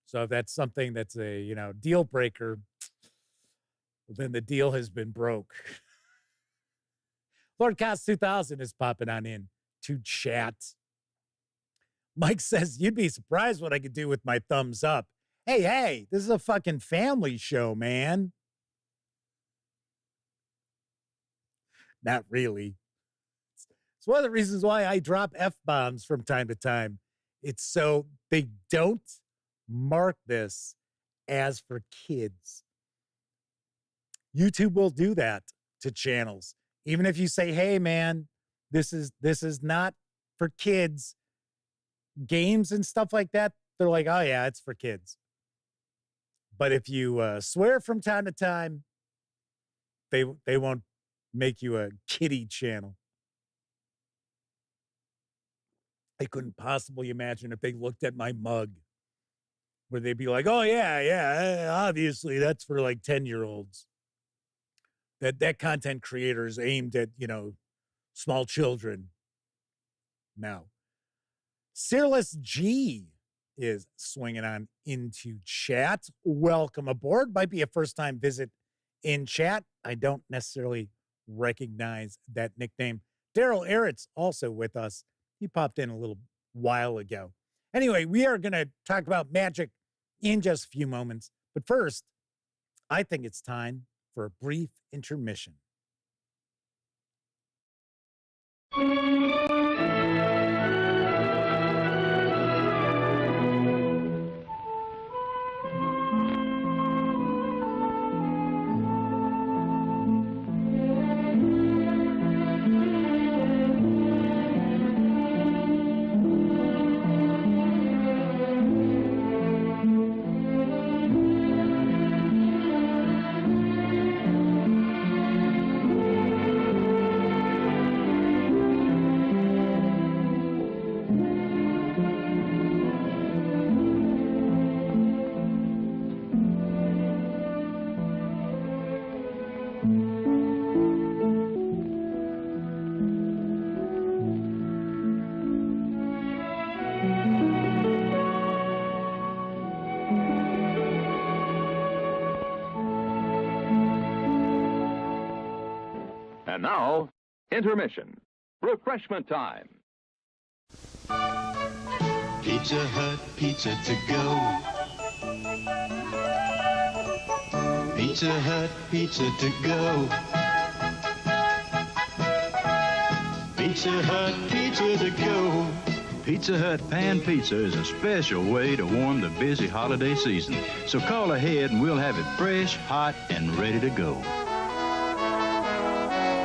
So if that's something that's a, deal breaker, then the deal has been broke. Lord Cost 2000 is popping on in to chat. Mike says, you'd be surprised what I could do with my thumbs up. Hey, this is a fucking family show, man. Not really. It's one of the reasons why I drop F-bombs from time to time. It's so they don't mark this as for kids. YouTube will do that to channels. Even if you say, hey, man, this is not for kids. Games and stuff like that, they're like, oh, yeah, it's for kids. But if you swear from time to time, they won't make you a kiddie channel. I couldn't possibly imagine if they looked at my mug where they'd be like, oh, yeah, obviously that's for like 10-year-olds. That content creator is aimed at, small children. No. Searless G is swinging on into chat. Welcome aboard. Might be a first-time visit in chat. I don't necessarily recognize that nickname. Daryl Eritz also with us. He popped in a little while ago. Anyway, we are going to talk about magic in just a few moments. But first, I think it's time for a brief intermission. And now, intermission. Refreshment time. Pizza Hut, pizza to go. Pizza Hut, pizza to go. Pizza Hut, pizza to go. Pizza Hut Pan Pizza is a special way to warm the busy holiday season. So call ahead and we'll have it fresh, hot, and ready to go.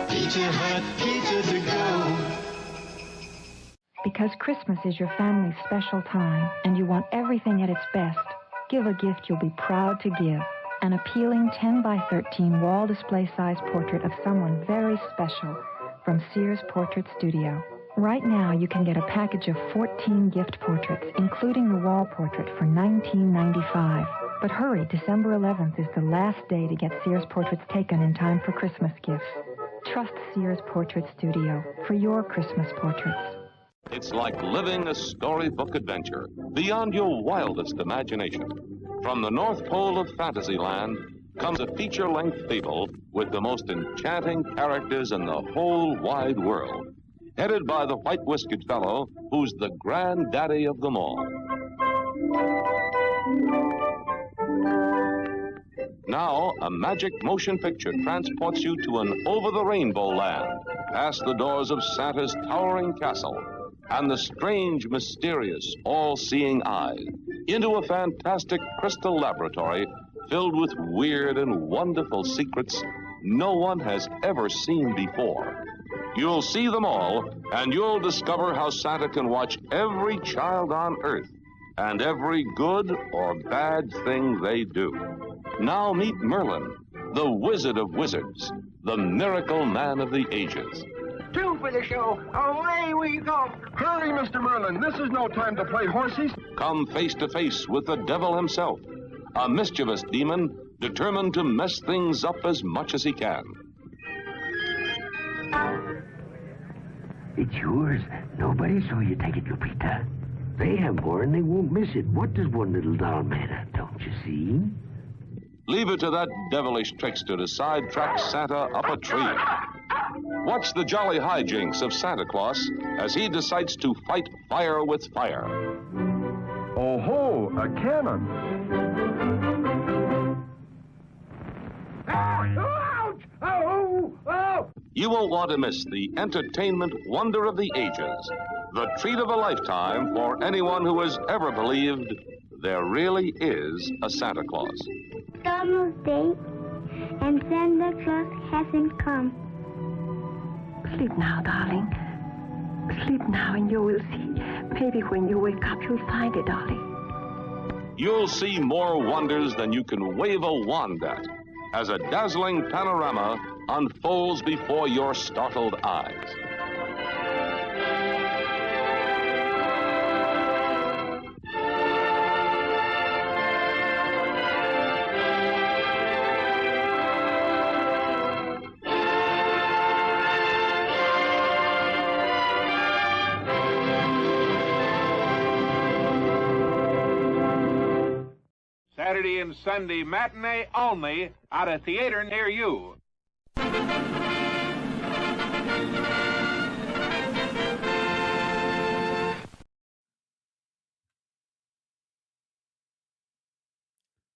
Pizza Hut, pizza to go. Because Christmas is your family's special time and you want everything at its best, give a gift you'll be proud to give. An appealing 10 by 13 wall display size portrait of someone very special from Sears Portrait Studio. Right now, you can get a package of 14 gift portraits, including the wall portrait, for $19.95. But hurry, December 11th is the last day to get Sears portraits taken in time for Christmas gifts. Trust Sears Portrait Studio for your Christmas portraits. It's like living a storybook adventure beyond your wildest imagination. From the North Pole of Fantasyland comes a feature-length fable with the most enchanting characters in the whole wide world, headed by the white-whiskered fellow who's the granddaddy of them all. Now, a magic motion picture transports you to an over-the-rainbow land, past the doors of Santa's towering castle and the strange, mysterious, all-seeing eye, into a fantastic crystal laboratory filled with weird and wonderful secrets no one has ever seen before. You'll see them all, and you'll discover how Santa can watch every child on Earth and every good or bad thing they do. Now meet Merlin, the Wizard of Wizards, the miracle man of the ages. Two for the show. Away we go. Hurry, Mr. Merlin. This is no time to play horses. Come face to face with the devil himself, a mischievous demon determined to mess things up as much as he can. It's yours. Nobody saw you take it, Lupita. They have more and they won't miss it. What does one little doll matter, don't you see? Leave it to that devilish trickster to sidetrack Santa up a tree. Watch the jolly hijinks of Santa Claus as he decides to fight fire with fire. Oh ho, a cannon. Ouch! Oh! Oh! You won't want to miss the entertainment wonder of the ages, the treat of a lifetime for anyone who has ever believed there really is a Santa Claus. It's almost date, and Santa Claus hasn't come. Sleep now, darling. Sleep now and you will see. Maybe when you wake up, you'll find it, darling. You'll see more wonders than you can wave a wand at as a dazzling panorama unfolds before your startled eyes. Saturday and Sunday matinee only at a theater near you.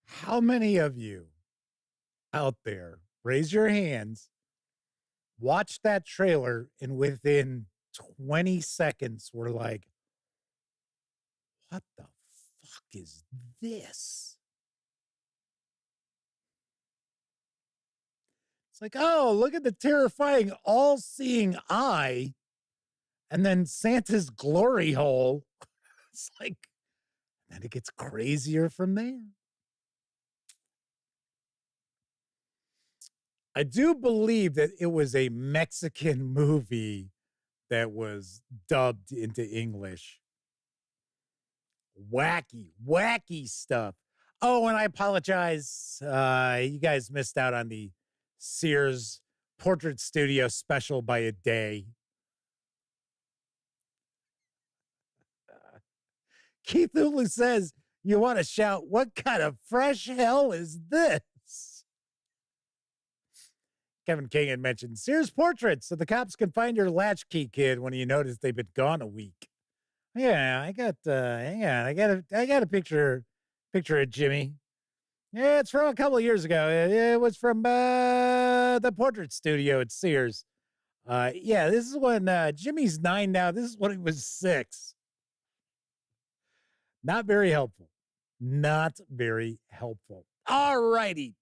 How many of you out there, raise your hands, watch that trailer and within 20 seconds were like, what the fuck is this? It's like, oh, look at the terrifying all-seeing eye and then Santa's glory hole. It's like, then it gets crazier from there. I do believe that it was a Mexican movie that was dubbed into English. Wacky stuff. Oh, and I apologize. You guys missed out on the Sears Portrait Studio special by a day. Keith Hulu says, you want to shout, what kind of fresh hell is this? Kevin King had mentioned Sears Portraits so the cops can find your latchkey kid when you notice they've been gone a week. Yeah, I got hang on. I got a picture of Jimmy. Yeah, it's from a couple of years ago. It was from the portrait studio at Sears. Yeah, this is when Jimmy's 9 now. This is when he was 6. Not very helpful. Not very helpful. All righty.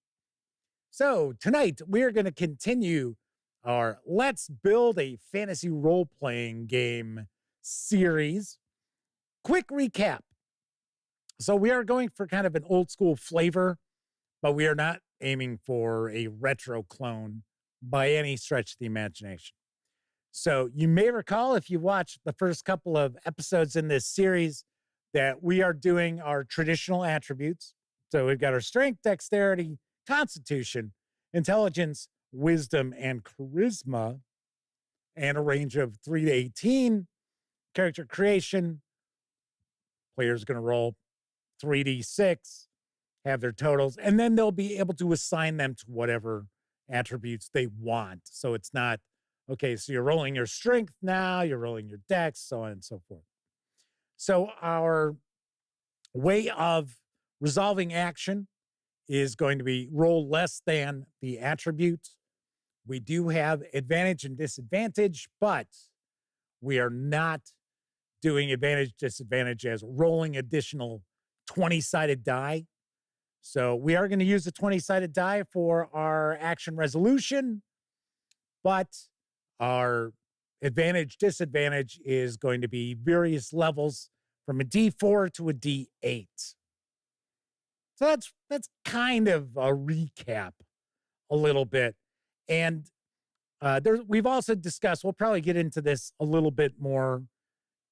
So tonight we're going to continue our Let's Build a Fantasy Role-Playing Game series. Quick recap. So we are going for kind of an old school flavor, but we are not aiming for a retro clone by any stretch of the imagination. So you may recall, if you watched the first couple of episodes in this series, that we are doing our traditional attributes. So we've got our strength, dexterity, constitution, intelligence, wisdom, and charisma, and a range of 3 to 18. Character creation, player's going to roll 3d6, have their totals, and then they'll be able to assign them to whatever attributes they want. So it's not, okay, so you're rolling your strength now, you're rolling your dex, so on and so forth. So our way of resolving action is going to be roll less than the attribute. We do have advantage and disadvantage, but we are not doing advantage, disadvantage as rolling additional 20-sided die. So we are going to use the 20-sided die for our action resolution, but our advantage, disadvantage is going to be various levels from a D4 to a D8. So that's kind of a recap a little bit. And we've also discussed, we'll probably get into this a little bit more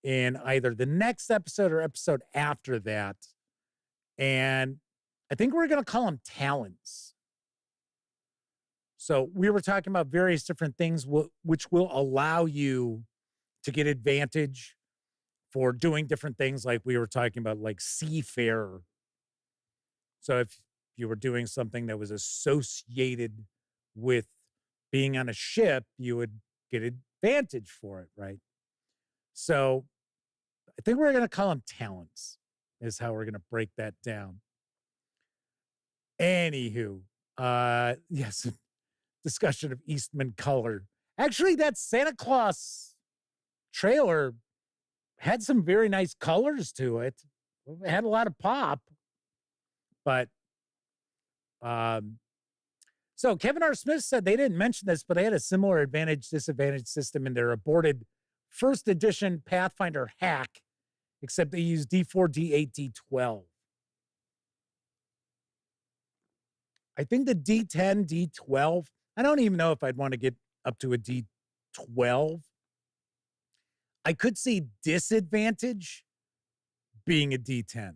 in either the next episode or episode after that. And I think we're going to call them talents. So we were talking about various different things which will allow you to get advantage for doing different things, like we were talking about, like seafarer. So if you were doing something that was associated with being on a ship, you would get advantage for it, right? So I think we're going to call them talents, is how we're going to break that down. Anywho, yes, discussion of Eastman color. Actually, that Santa Claus trailer had some very nice colors to it. It had a lot of pop. But, so Kevin R. Smith said they didn't mention this, but they had a similar advantage, disadvantage system in their aborted first edition Pathfinder hack, except they used D4, D8, D12. I think the D10, D12, I don't even know if I'd want to get up to a D12. I could see disadvantage being a D10.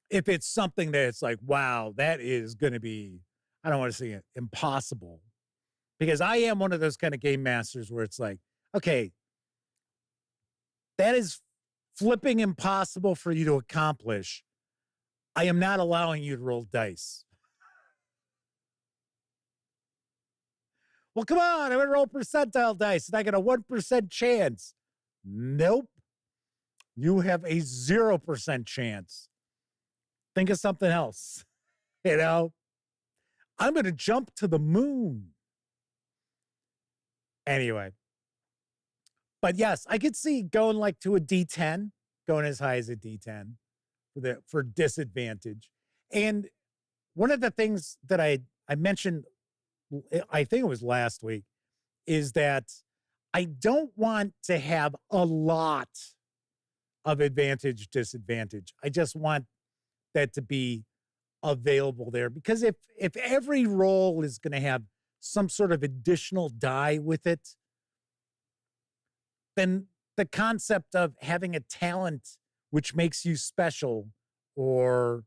If it's something that's like, wow, that is going to be, I don't want to say it, impossible. Because I am one of those kind of game masters where it's like, okay, that is flipping impossible for you to accomplish. I am not allowing you to roll dice. Well, come on, I'm going to roll percentile dice and I got a 1% chance. Nope. You have a 0% chance. Think of something else. You know, I'm going to jump to the moon. Anyway. But yes, I could see going like to a D10, going as high as a D10 for disadvantage. And one of the things that I mentioned, I think it was last week, is that I don't want to have a lot of advantage, disadvantage. I just want that to be available there, because if every roll is going to have some sort of additional die with it, then the concept of having a talent which makes you special, or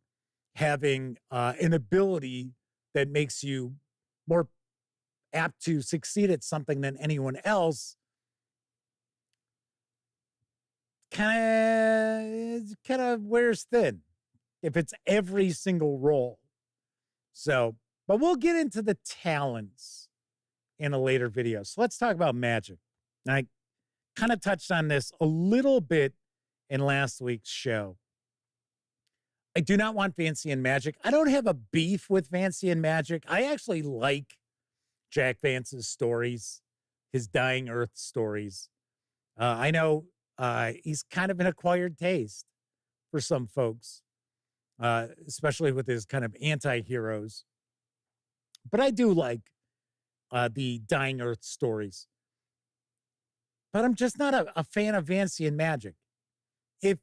having an ability that makes you more apt to succeed at something than anyone else, kind of wears thin if it's every single roll. So, but we'll get into the talents in a later video. So let's talk about magic. I kind of touched on this a little bit in last week's show. I do not want Fancy and Magic. I don't have a beef with Fancy and Magic. I actually like Jack Vance's stories, his Dying Earth stories. I know he's kind of an acquired taste for some folks, especially with his kind of anti-heroes. But I do like the Dying Earth stories. But I'm just not a fan of Fancy and Magic. If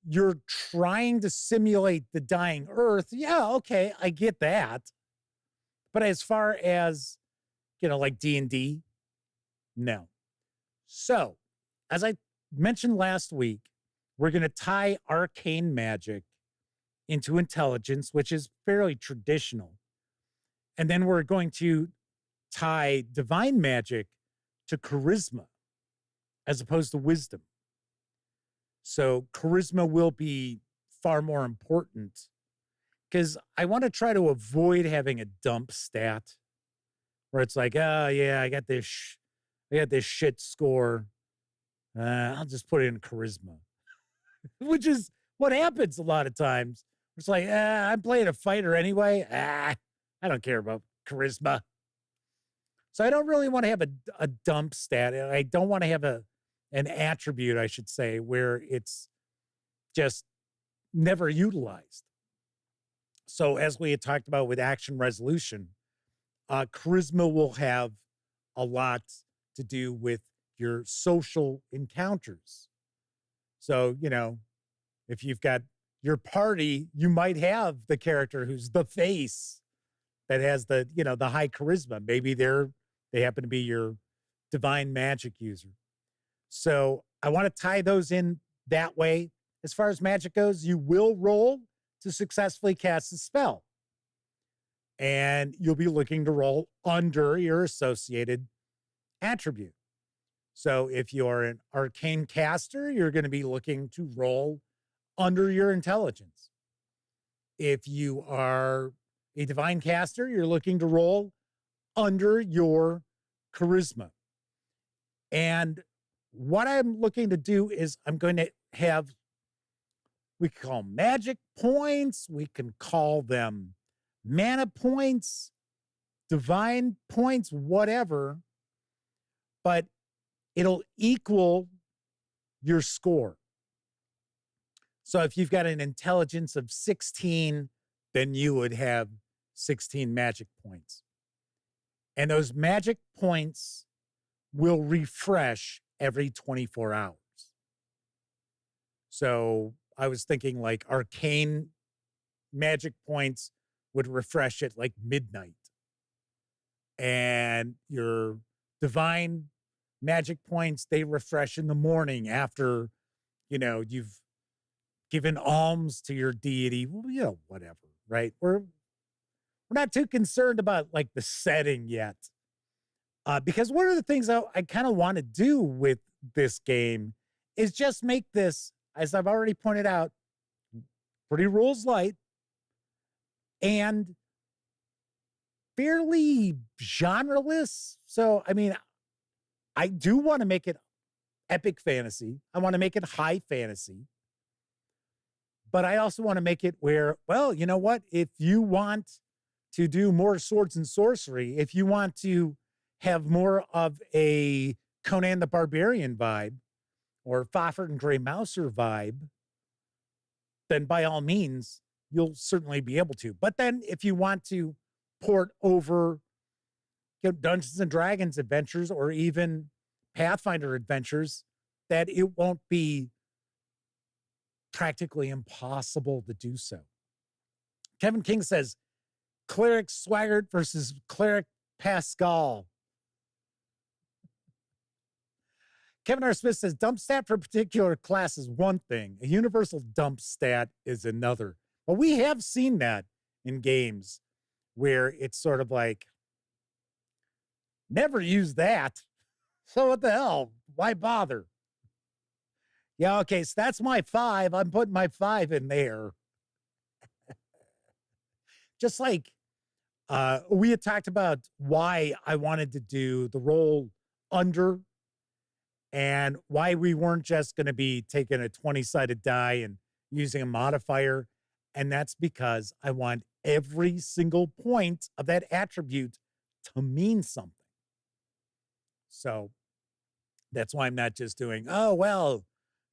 you're trying to simulate the Dying Earth, yeah, okay, I get that. But as far as, like D&D, no. So, as I mentioned last week, we're going to tie arcane magic into intelligence, which is fairly traditional. And then we're going to tie divine magic to charisma as opposed to wisdom. So charisma will be far more important because I want to try to avoid having a dump stat where it's like, oh yeah, I got this shit score. I'll just put it in charisma, which is what happens a lot of times. It's like, I'm playing a fighter anyway. I don't care about charisma. So I don't really want to have a dump stat. I don't want to have an attribute, I should say, where it's just never utilized. So as we had talked about with action resolution, charisma will have a lot to do with your social encounters. So, if you've got your party, you might have the character who's the face that has the high charisma. Maybe they happen to be your divine magic user. So I want to tie those in that way. As far as magic goes, you will roll to successfully cast a spell. And you'll be looking to roll under your associated attribute. So if you're an arcane caster, you're going to be looking to roll under your intelligence. If you are a divine caster, you're looking to roll under your charisma. And what I'm looking to do is I'm going to have, we can call them magic points, we can call them mana points, divine points, whatever, but it'll equal your score. So if you've got an intelligence of 16, then you would have 16 magic points. And those magic points will refresh every 24 hours. So I was thinking like arcane magic points would refresh at like midnight. And your divine magic points, they refresh in the morning after, you've given alms to your deity. Well, whatever, right? We're not too concerned about like the setting yet. Because one of the things I kind of want to do with this game is just make this, as I've already pointed out, pretty rules light and fairly genreless. So, I do want to make it epic fantasy. I want to make it high fantasy. But I also want to make it where, well, you know what? If you want to do more swords and sorcery, if you want to have more of a Conan the Barbarian vibe or Fafhrd and Grey Mouser vibe, then by all means, you'll certainly be able to. But then if you want to port over Dungeons and Dragons adventures or even Pathfinder adventures, that it won't be practically impossible to do so. Kevin King says, Cleric Swaggart versus Cleric Pascal. Kevin R. Smith says, dump stat for a particular class is one thing. A universal dump stat is another. But we have seen that in games where it's sort of like, never use that. So what the hell? Why bother? Yeah, okay, so that's my 5. I'm putting my 5 in there. Just like we had talked about why I wanted to do the roll under and why we weren't just going to be taking a 20-sided die and using a modifier. And that's because I want every single point of that attribute to mean something. So that's why I'm not just doing,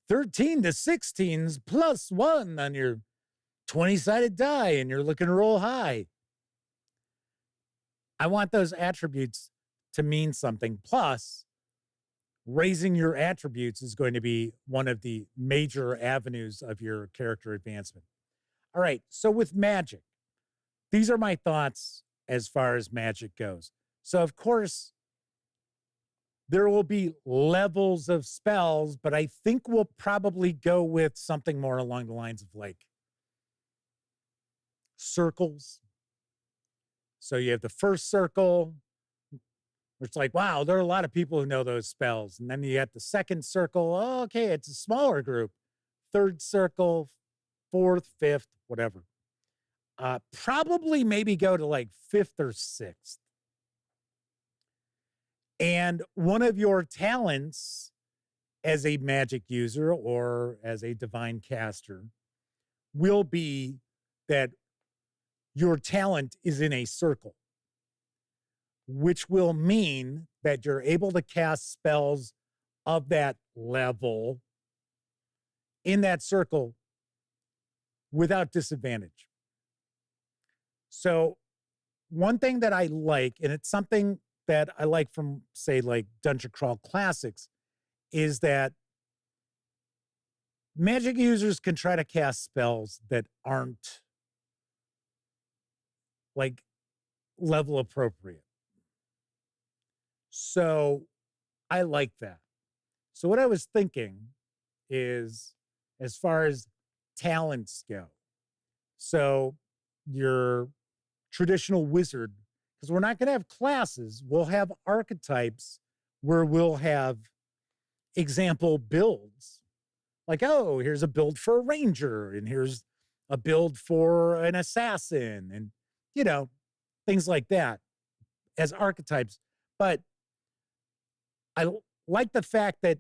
13 to 16s plus 1 on your 20-sided die and you're looking to roll high. I want those attributes to mean something. Plus, raising your attributes is going to be one of the major avenues of your character advancement. All right, so with magic, these are my thoughts as far as magic goes. So, of course, there will be levels of spells, but I think we'll probably go with something more along the lines of like circles. So you have the first circle, where it's like, wow, there are a lot of people who know those spells. And then you have the second circle. Oh, okay, it's a smaller group. Third circle, fourth, fifth, whatever. Probably maybe go to like fifth or sixth. And one of your talents as a magic user or as a divine caster will be that your talent is in a circle, which will mean that you're able to cast spells of that level in that circle without disadvantage. So one thing that I like, and it's something that I like from, say, like Dungeon Crawl Classics, is that magic users can try to cast spells that aren't like level appropriate. So I like that. So what I was thinking is, as far as talents go, so your traditional wizard, because we're not going to have classes, we'll have archetypes where we'll have example builds. Like, oh, here's a build for a ranger, and here's a build for an assassin, and, you know, things like that as archetypes. But I like the fact that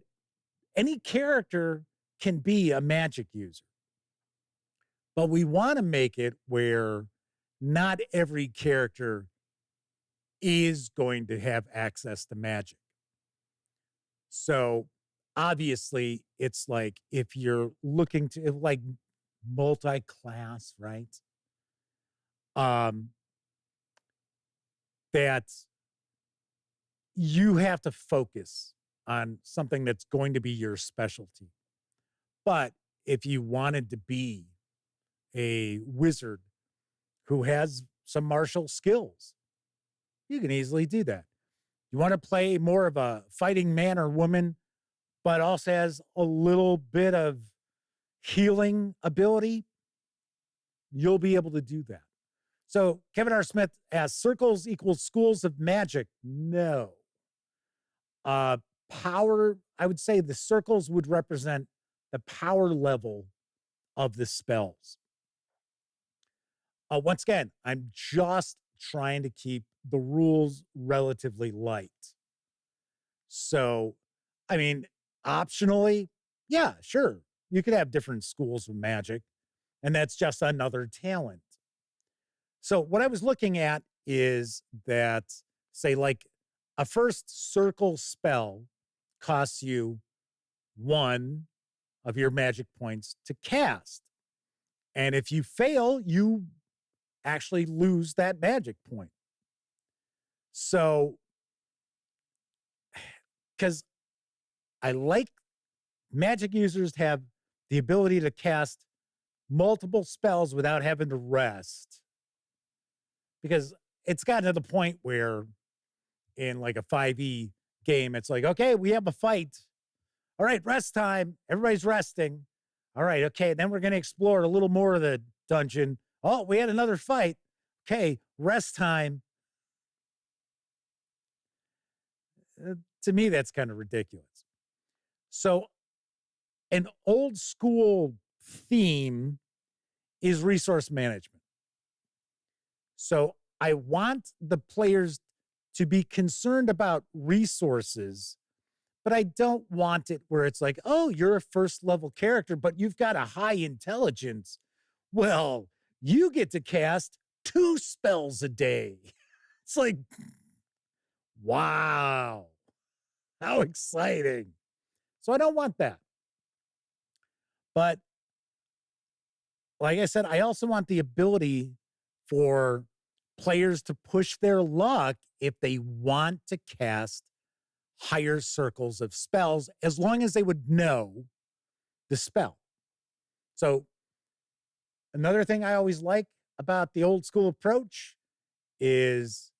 any character can be a magic user. But we want to make it where not every character is going to have access to magic. So obviously, it's like if you're looking to like multi-class, right? That you have to focus on something that's going to be your specialty. But if you wanted to be a wizard who has some martial skills, you can easily do that. You want to play more of a fighting man or woman, but also has a little bit of healing ability, you'll be able to do that. So Kevin R. Smith asks, circles equals schools of magic? No. Power, I would say the circles would represent the power level of the spells. Once again, I'm just trying to keep the rules relatively light. So, I mean, optionally, yeah, sure. You could have different schools of magic, and that's just another talent. So what I was looking at is that, say, like a first circle spell costs you 1 of your magic points to cast. And if you fail, you actually lose that magic point. So, because I like magic users to have the ability to cast multiple spells without having to rest. Because it's gotten to the point where in like a 5e game, it's like, okay, we have a fight. All right, rest time. Everybody's resting. All right, okay, then we're going to explore a little more of the dungeon. Oh, we had another fight. Okay, rest time. To me, that's kind of ridiculous. So an old school theme is resource management. So I want the players to be concerned about resources, but I don't want it where it's like, oh, you're a first level character, but you've got a high intelligence. Well, you get to cast 2 spells a day. It's like, wow, how exciting. So I don't want that. But like I said, I also want the ability for players to push their luck if they want to cast higher circles of spells, as long as they would know the spell. So another thing I always like about the old school approach is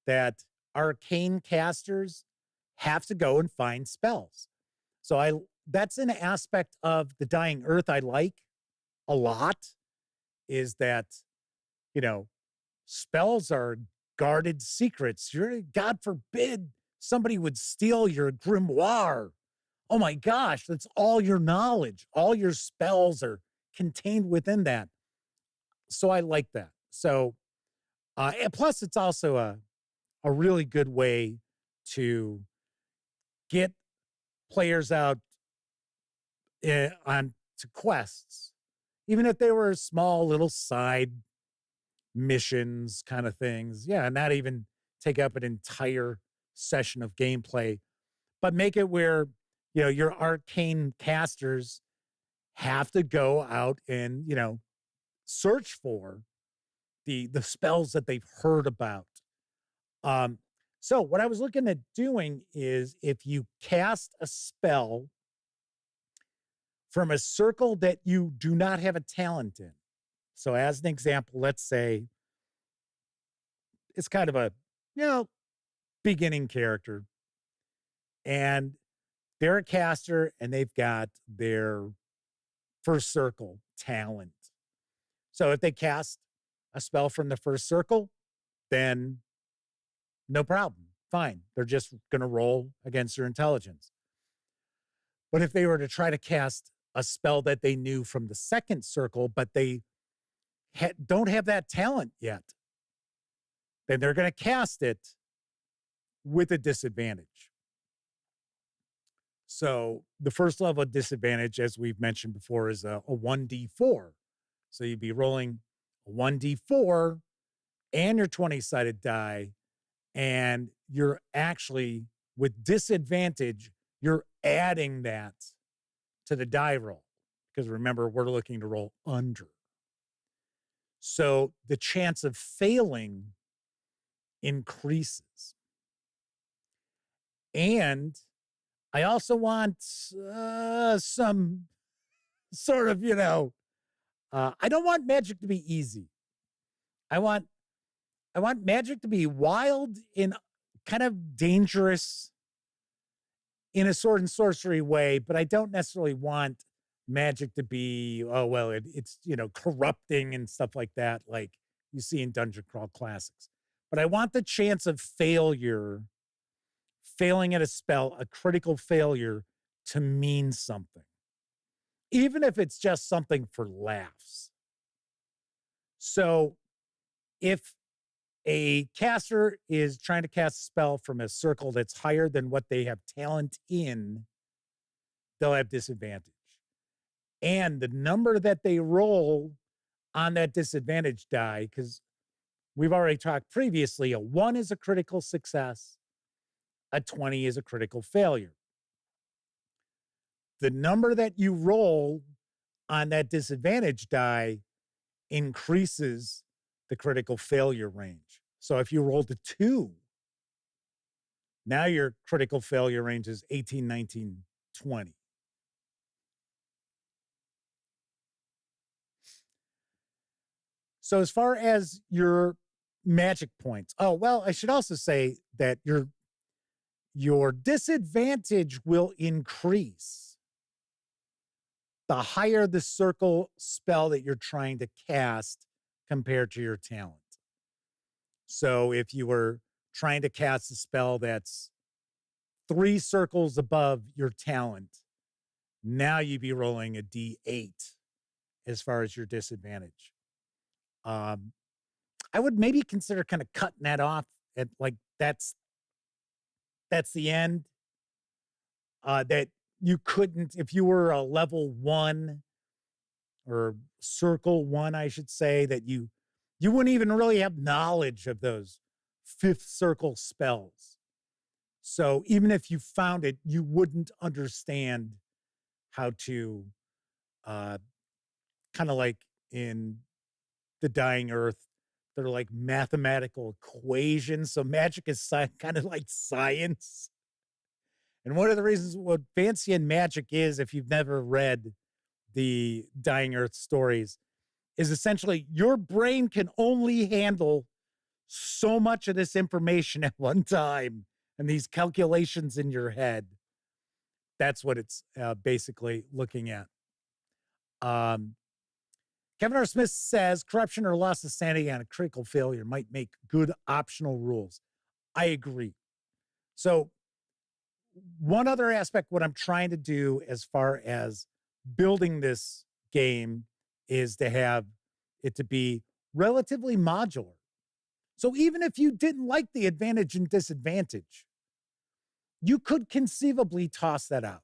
that arcane casters have to go and find spells. So that's an aspect of the Dying Earth I like a lot, is that spells are guarded secrets. God forbid somebody would steal your grimoire. Oh my gosh, that's all your knowledge. All your spells are contained within that. So I like that. So, and plus it's also a really good way to get players out on to quests, even if they were small little side missions kind of things. Yeah, not even take up an entire session of gameplay, but make it where, your arcane casters have to go out and, search for the spells that they've heard about. So what I was looking at doing is if you cast a spell from a circle that you do not have a talent in. So as an example, let's say it's kind of a, beginning character, and they're a caster and they've got their first circle talent. So if they cast a spell from the first circle, then no problem. Fine. They're just going to roll against their intelligence. But if they were to try to cast a spell that they knew from the second circle, but they don't have that talent yet, then they're going to cast it with a disadvantage. So the first level of disadvantage, as we've mentioned before, is a 1d4. So you'd be rolling a 1d4 and your 20-sided die, and you're actually, with disadvantage, you're adding that to the die roll. Because remember, we're looking to roll under. So the chance of failing increases. And I also want some sort of, I don't want magic to be easy. I want magic to be wild and kind of dangerous in a sword and sorcery way, but I don't necessarily want magic to be, it's corrupting and stuff like that, like you see in Dungeon Crawl Classics. But I want the chance of failing at a spell, a critical failure, to mean something, even if it's just something for laughs. So if a caster is trying to cast a spell from a circle that's higher than what they have talent in, they'll have disadvantage. And the number that they roll on that disadvantage die, because we've already talked previously, a 1 is a critical success, a 20 is a critical failure. The number that you roll on that disadvantage die increases the critical failure range. So if you rolled a 2, now your critical failure range is 18, 19, 20. So as far as your magic points, I should also say that your disadvantage will increase the higher the circle spell that you're trying to cast compared to your talent. So if you were trying to cast a spell that's 3 circles above your talent, now you'd be rolling a D8 as far as your disadvantage. I would maybe consider kind of cutting that off at that's the end. That you couldn't, if you were a level 1 or circle 1, I should say, that you wouldn't even really have knowledge of those 5th circle spells. So even if you found it, you wouldn't understand how to, kind of like in the Dying Earth, they're like mathematical equations. So magic is kind of like science. And one of the reasons what fancy and magic is, if you've never read the Dying Earth stories, is essentially your brain can only handle so much of this information at one time, and these calculations in your head. That's what it's basically looking at. Kevin R. Smith says corruption or loss of sanity on a critical failure might make good optional rules. I agree. So one other aspect, what I'm trying to do as far as building this game is to have it to be relatively modular. So even if you didn't like the advantage and disadvantage, you could conceivably toss that out.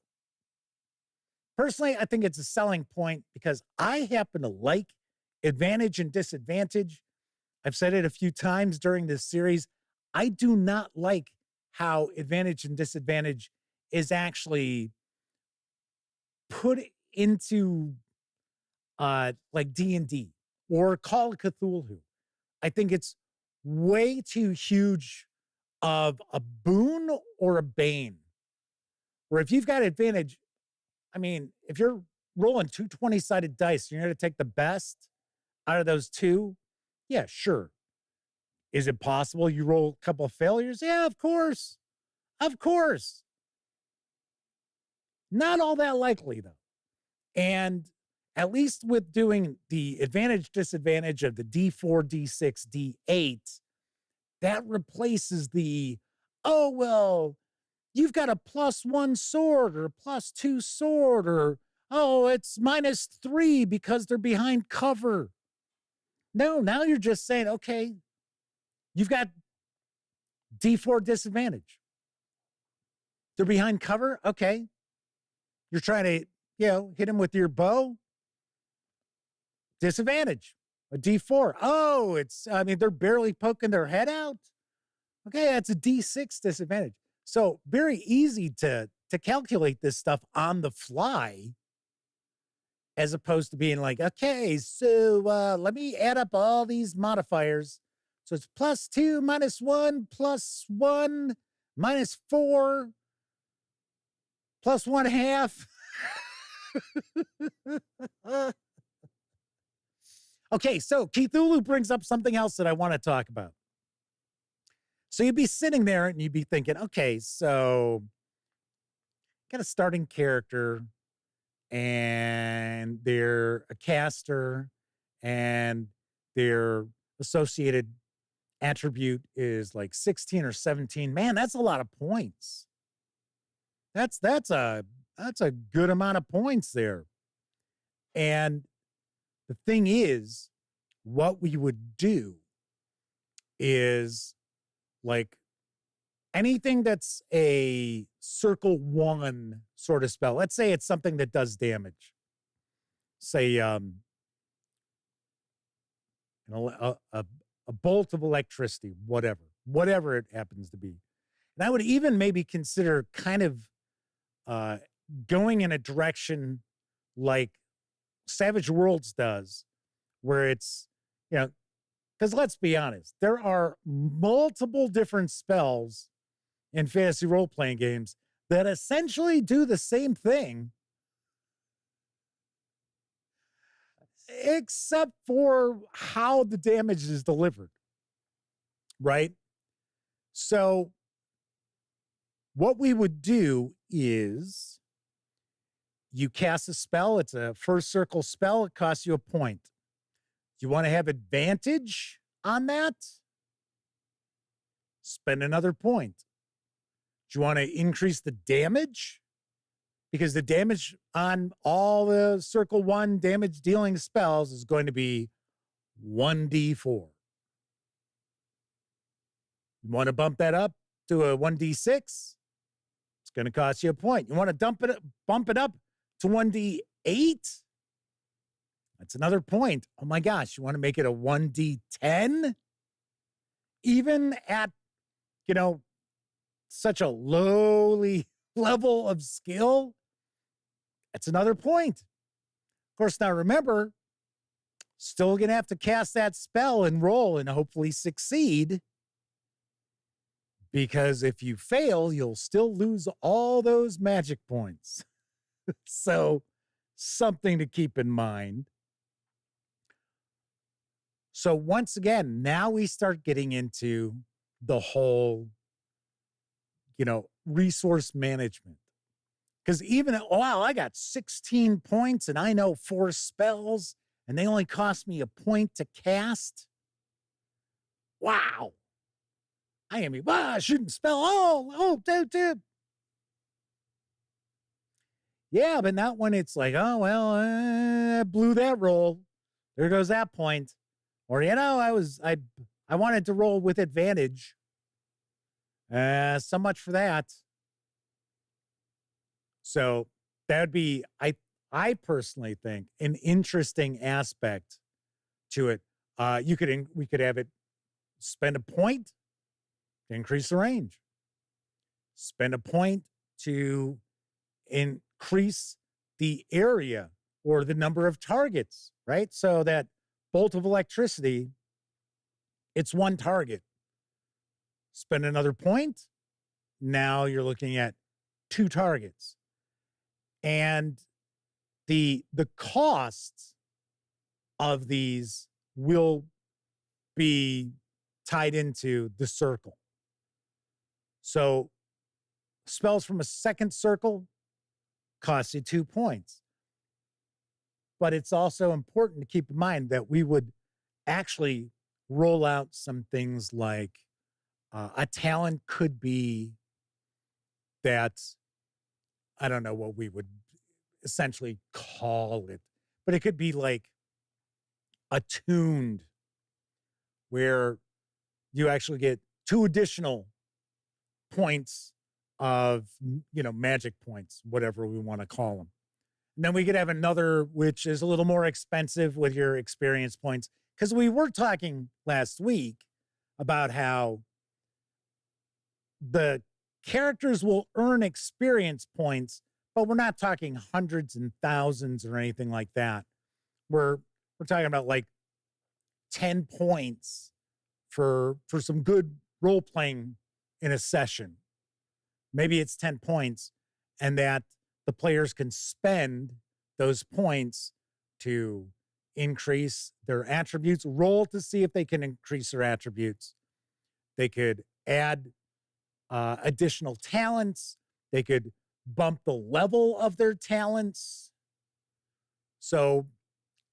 Personally, I think it's a selling point because I happen to like advantage and disadvantage. I've said it a few times during this series. I do not like how advantage and disadvantage is actually put into like D&D or Call of Cthulhu. I think it's way too huge of a boon or a bane. Where if you've got advantage, I mean, if you're rolling two 20-sided dice, you're going to take the best out of those two. Yeah, sure. Is it possible you roll a couple of failures? Yeah, of course. Of course. Not all that likely, though. And at least with doing the advantage, disadvantage of the D4, D6, D8, that replaces the, oh, well, you've got a +1 sword or a +2 sword, or, oh, it's -3 because they're behind cover. No, now you're just saying, okay, you've got D4 disadvantage. They're behind cover. Okay. You're trying to, hit them with your bow. Disadvantage. A D4. Oh, they're barely poking their head out. Okay, that's a D6 disadvantage. So very easy to calculate this stuff on the fly, as opposed to being like, okay, so let me add up all these modifiers. So it's +2, -1, +1, -4, +1/2. Okay, so Cthulhu brings up something else that I want to talk about. So you'd be sitting there and you'd be thinking, okay, so got a starting character and they're a caster and their associated attribute is like 16 or 17. Man, that's a lot of points. That's a good amount of points there. And the thing is, what we would do is like anything that's a circle 1 sort of spell. Let's say it's something that does damage. Say a bolt of electricity, whatever it happens to be. And I would even maybe consider kind of going in a direction like Savage Worlds does, where it's, because let's be honest, there are multiple different spells in fantasy role-playing games that essentially do the same thing, except for how the damage is delivered, right? So what we would do is you cast a spell. It's a first circle spell. It costs you a point. Do you want to have advantage on that? Spend another point. Do you want to increase the damage? Because the damage on all the circle 1 damage dealing spells is going to be 1d4. You want to bump that up to a 1d6? It's going to cost you a point. You want to bump it up to 1d8? That's another point. Oh my gosh, you want to make it a 1d10? Even at, such a lowly level of skill, that's another point. Of course, now remember, still going to have to cast that spell and roll and hopefully succeed. Because if you fail, you'll still lose all those magic points. So, something to keep in mind. So, once again, now we start getting into the whole, resource management. Because even, I got 16 points and I know 4 spells and they only cost me a point to cast. Wow. I am shooting spell. Dude. Yeah, but not when it's like, oh, well, I blew that roll. There goes that point. Or, I wanted to roll with advantage. So much for that. So that would be, I personally think, an interesting aspect to it. We could have it spend a point to increase the range. Spend a point to increase the area or the number of targets, right? So that bolt of electricity, it's one target. Spend another point. Now you're looking at 2 targets. And the costs of these will be tied into the circle. So spells from a second circle cost you 2 points. But it's also important to keep in mind that we would actually roll out some things like a talent could be that, I don't know what we would essentially call it, but it could be like attuned, where you actually get 2 additional points of, magic points, whatever we want to call them. And then we could have another, which is a little more expensive with your experience points. Because we were talking last week about how the characters will earn experience points, but we're not talking hundreds and thousands or anything like that. We're talking about like 10 points for some good role playing in a session. Maybe it's 10 points, and that the players can spend those points to increase their attributes, roll to see if they can increase their attributes. They could add additional talents. They could bump the level of their talents. So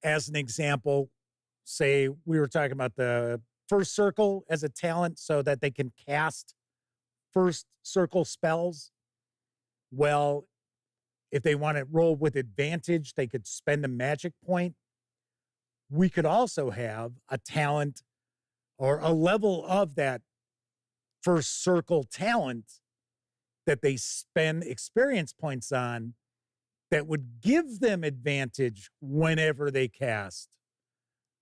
as an example, say we were talking about the first circle as a talent so that they can cast first circle spells. Well, if they want to roll with advantage, they could spend a magic point. We could also have a talent or a level of that first circle talent that they spend experience points on that would give them advantage whenever they cast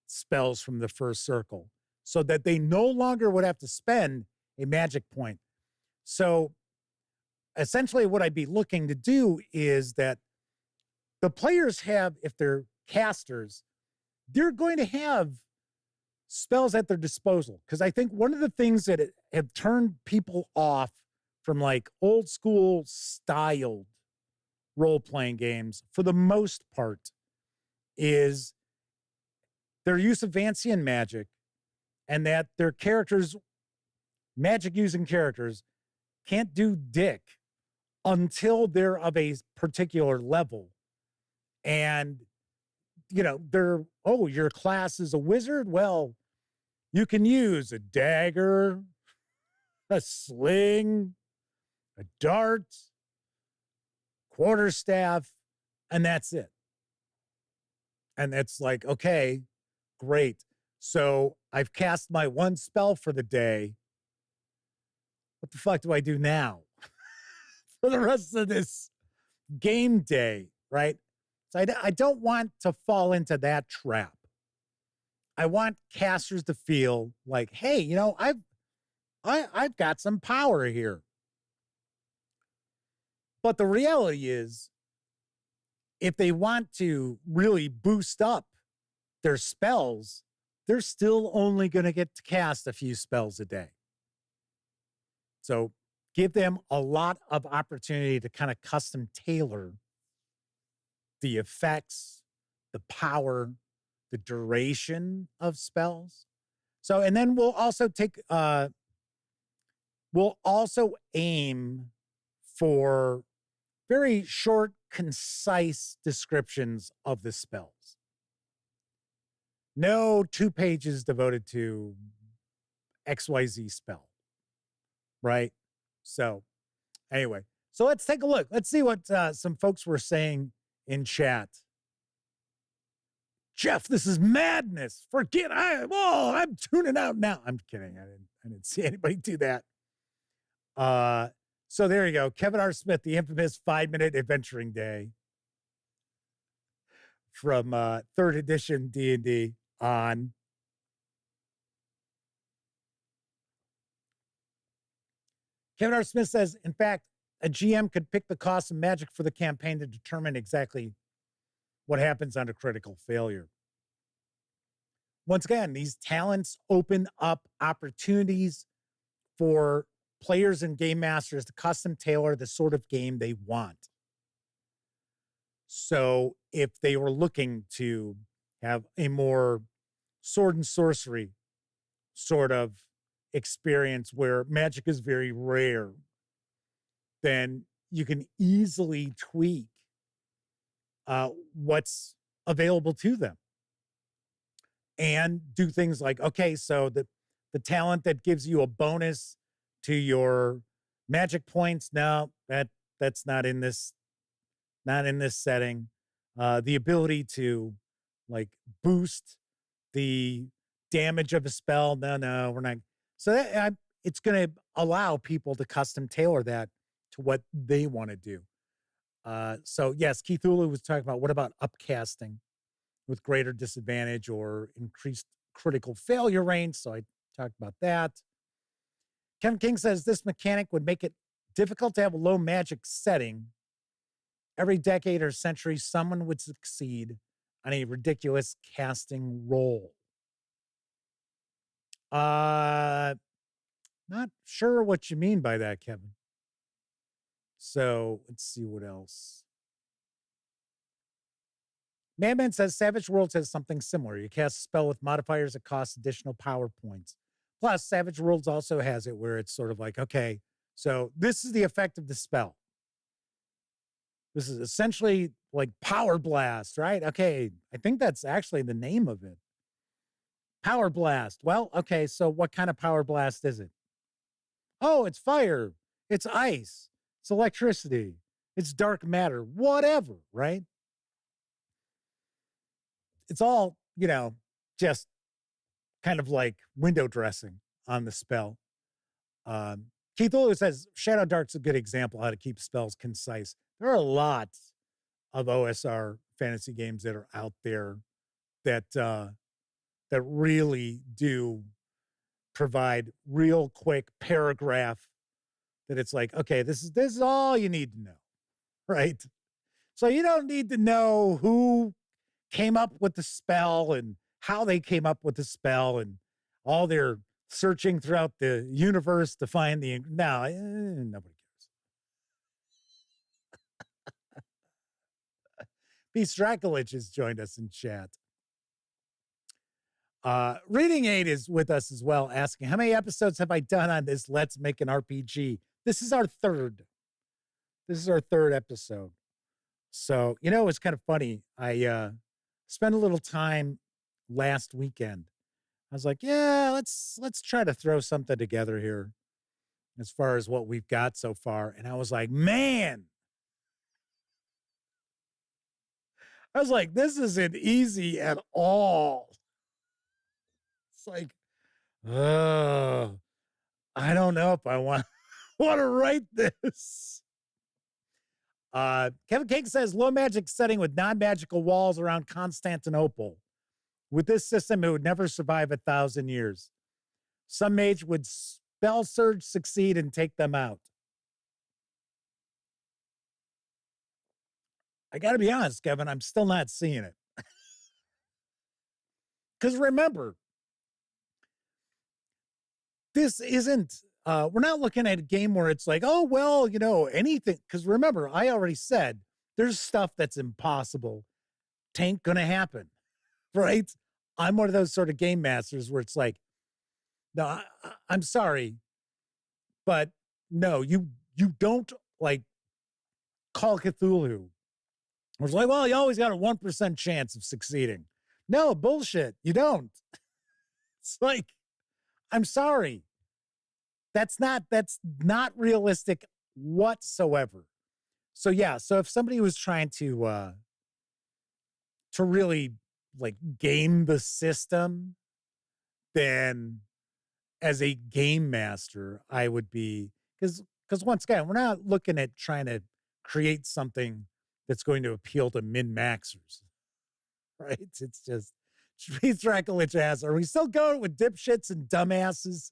spells from the first circle, so that they no longer would have to spend a magic point. So essentially what I'd be looking to do is that the players have, if they're casters, they're going to have spells at their disposal. Because I think one of the things that have turned people off from like old school styled role-playing games, for the most part, is their use of Vancian magic, and that their characters, magic-using characters, can't do dick until they're of a particular level. And, your class is a wizard? Well, you can use a dagger, a sling, a dart, quarterstaff, and that's it. And it's like, okay, great. So I've cast my one spell for the day. What the fuck do I do now for the rest of this game day, right? So I don't want to fall into that trap. I want casters to feel like, hey, I've got some power here. But the reality is, if they want to really boost up their spells, they're still only going to get to cast a few spells a day. So give them a lot of opportunity to kind of custom tailor the effects, the power, the duration of spells. So, and then we'll also aim for very short, concise descriptions of the spells. No 2 pages devoted to XYZ spell, right? So anyway, so let's take a look. Let's see what some folks were saying in chat. Jeff, this is madness. Forget I'm tuning out now. I'm kidding. I didn't see anybody do that. So there you go. Kevin R. Smith, the infamous 5-minute adventuring day from 3rd edition D&D on. Kevin R. Smith says, in fact, a GM could pick the cost of magic for the campaign to determine exactly what happens on a critical failure. Once again, these talents open up opportunities for players and game masters to custom tailor the sort of game they want. So if they were looking to have a more sword and sorcery sort of experience where magic is very rare, then you can easily tweak what's available to them and do things like, okay, so the talent that gives you a bonus to your magic points, no, that's not in this setting. The ability to like boost the damage of a spell, no, we're not. So that, it's going to allow people to custom tailor that to what they want to do. So yes, Keith Ulu was talking about, what about upcasting with greater disadvantage or increased critical failure range? So I talked about that. Kevin King says this mechanic would make it difficult to have a low magic setting. Every decade or century, someone would succeed on a ridiculous casting roll. Not sure what you mean by that, Kevin. So let's see what else. Madman says Savage Worlds has something similar. You cast a spell with modifiers that cost additional power points. Plus, Savage Worlds also has it where it's sort of like, okay, so this is the effect of the spell. This is essentially like Power Blast, right? Okay, I think that's actually the name of it. Power Blast. Well, okay, so what kind of Power Blast is it? Oh, it's fire. It's ice. It's electricity. It's dark matter. Whatever, right? It's all, just kind of like window dressing on the spell. Keith Olu says, Shadow Dark's a good example how to keep spells concise. There are a lot of OSR fantasy games that are out there that that really do provide real quick paragraph that it's like, okay, this is all you need to know, right? So you don't need to know who came up with the spell and how they came up with the spell and all their searching throughout the universe to find the, no, nobody cares. Beast Draculich has joined us in chat. Reading Aid is with us as well, asking, how many episodes have I done on this Let's Make an RPG? This is our third. This is our third episode. So, it's kind of funny. I spent a little time last weekend. I was like, yeah, let's try to throw something together here as far as what we've got so far. And I was like, man, this isn't easy at all. It's like, I don't know if I want to write this. Kevin King says low magic setting with non-magical walls around Constantinople. With this system, it would never survive 1,000 years. Some mage would spell surge, succeed, and take them out. I got to be honest, Kevin, I'm still not seeing it. Because remember, this isn't, we're not looking at a game where it's like, oh, well, anything. Because remember, I already said there's stuff that's impossible. Tain't going to happen, right? I'm one of those sort of game masters where it's like, no, I'm sorry, but no, you don't like Call Cthulhu. It's like, well, you always got a 1% chance of succeeding. No, bullshit. You don't. It's like, I'm sorry. That's not realistic whatsoever. So yeah, so if somebody was trying to really like game the system, then as a game master, I would be, because once again, we're not looking at trying to create something that's going to appeal to min-maxers, right? It's just treat Dracula ass. Are we still going with dipshits and dumbasses?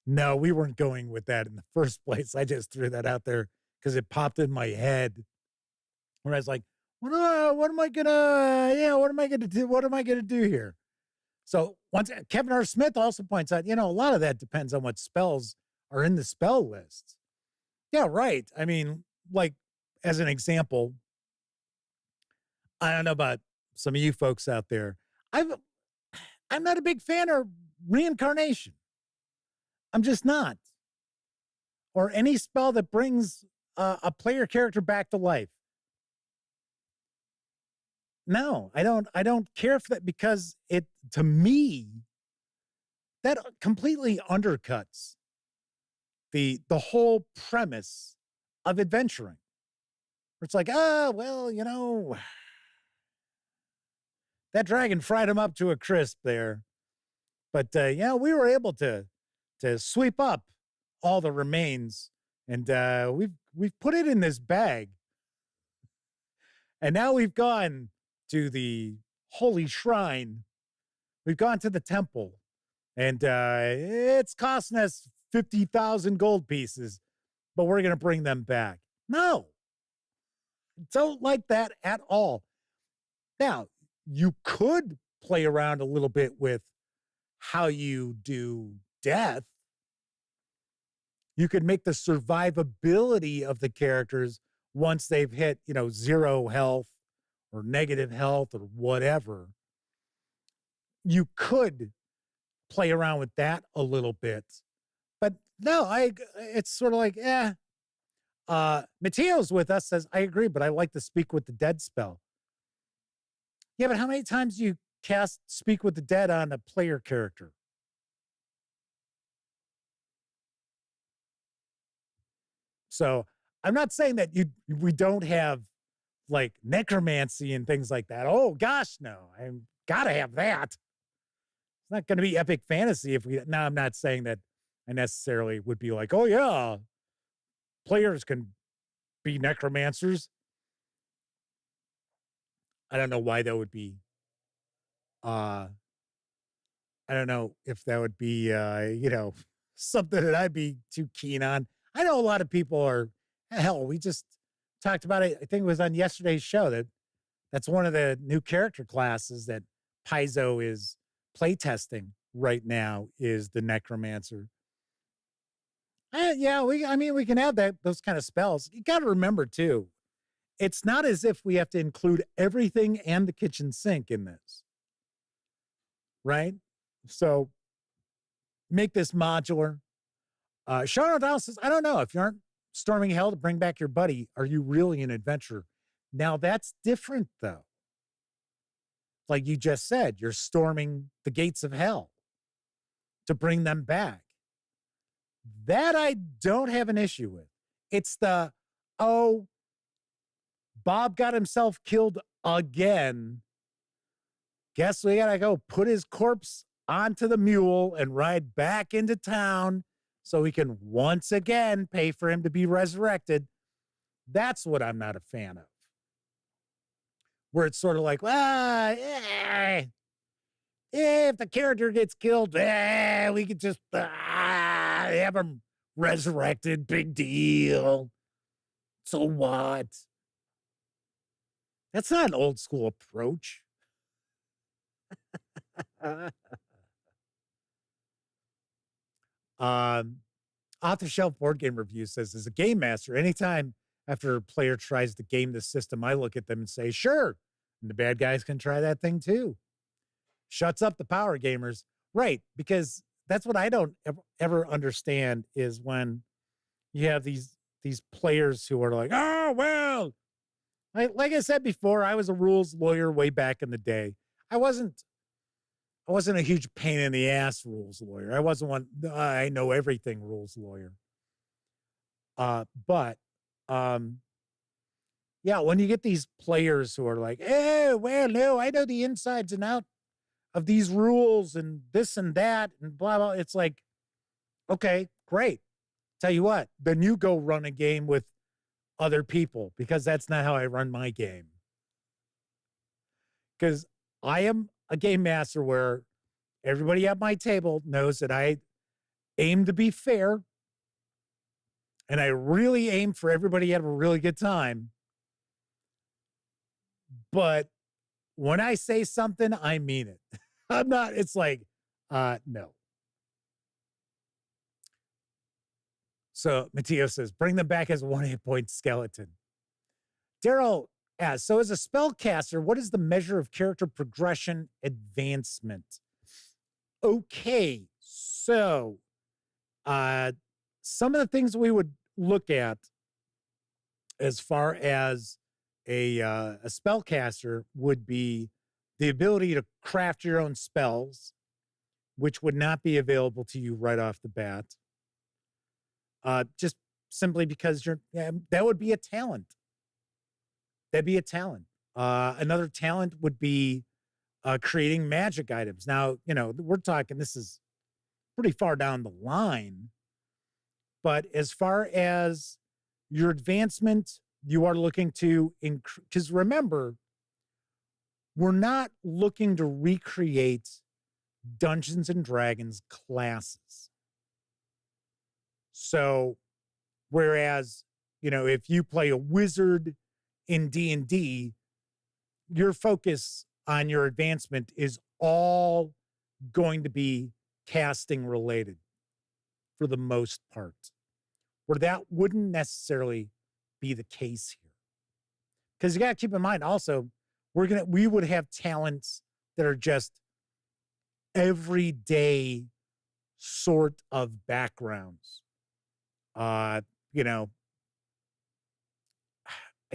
No, we weren't going with that in the first place. I just threw that out there because it popped in my head. Where I was like, what am I gonna do here? So once Kevin R. Smith also points out, a lot of that depends on what spells are in the spell list. Yeah, right. I mean, like, as an example, I don't know about some of you folks out there. I'm not a big fan of reincarnation. I'm just not. Or any spell that brings a player character back to life. No, I don't care for that, because to me, that completely undercuts the whole premise of adventuring. It's like, that dragon fried him up to a crisp there. But we were able to sweep up all the remains, and we've put it in this bag. And now we've gone to the holy shrine. We've gone to the temple, and it's costing us 50,000 gold pieces, but we're going to bring them back. No, don't like that at all. Now, you could play around a little bit with how you do death. You could make the survivability of the characters once they've hit, 0 health or negative health or whatever. You could play around with that a little bit. But no, it's sort of like, Mateo's with us, says, I agree, but I like to speak with the dead spell. Yeah, but how many times do you cast Speak with the Dead on a player character? So I'm not saying that we don't have like necromancy and things like that. Oh gosh, no, I've got to have that. It's not going to be epic fantasy if we. Now, I'm not saying that I necessarily would be like, oh yeah, players can be necromancers. I don't know why that would be. I don't know if that would be, something that I'd be too keen on. I know a lot of people are. Hell, we just talked about it. I think it was on yesterday's show that's one of the new character classes that Paizo is playtesting right now is the necromancer. We can add those kind of spells. You got to remember too, it's not as if we have to include everything and the kitchen sink in this, right? So make this modular. Sean O'Donnell says, I don't know, if you aren't storming hell to bring back your buddy, are you really an adventurer? Now that's different though. Like you just said, you're storming the gates of hell to bring them back. That I don't have an issue with. It's the, Bob got himself killed again. Guess we gotta go put his corpse onto the mule and ride back into town so we can once again pay for him to be resurrected. That's what I'm not a fan of. Where it's sort of like, if the character gets killed, we could just have him resurrected. Big deal. So what? That's not an old school approach. Off the Shelf Board Game Review says, as a game master, anytime after a player tries to game the system, I look at them and say, sure. And the bad guys can try that thing too. Shuts up the power gamers. Right. Because that's what I don't ever understand is when you have these players who are like, oh, well, Like I said before, I was a rules lawyer way back in the day. I wasn't a huge pain in the ass rules lawyer. I wasn't one, I know everything rules lawyer. But yeah, when you get these players who are like, oh, well, no, I know the insides and out of these rules and this and that and blah, blah. It's like, okay, great. Tell you what, then you go run a game with other people, because that's not how I run my game. Because I am a game master where everybody at my table knows that I aim to be fair, and I really aim for everybody to have a really good time. But when I say something, I mean it. I'm not, it's like, no. So Matteo says, bring them back as a 1 hit point skeleton. Daryl asks, so as a spellcaster, what is the measure of character progression advancement? Okay, so some of the things we would look at as far as a spellcaster would be the ability to craft your own spells, which would not be available to you right off the bat. Just simply because that would be a talent. That'd be a talent. Another talent would be creating magic items. Now, we're talking, this is pretty far down the line, but as far as your advancement, you are looking to increase, because remember, we're not looking to recreate Dungeons and Dragons classes. So, whereas, if you play a wizard in D&D, your focus on your advancement is all going to be casting related for the most part, where that wouldn't necessarily be the case here. Because you got to keep in mind also, we would have talents that are just everyday sort of backgrounds. I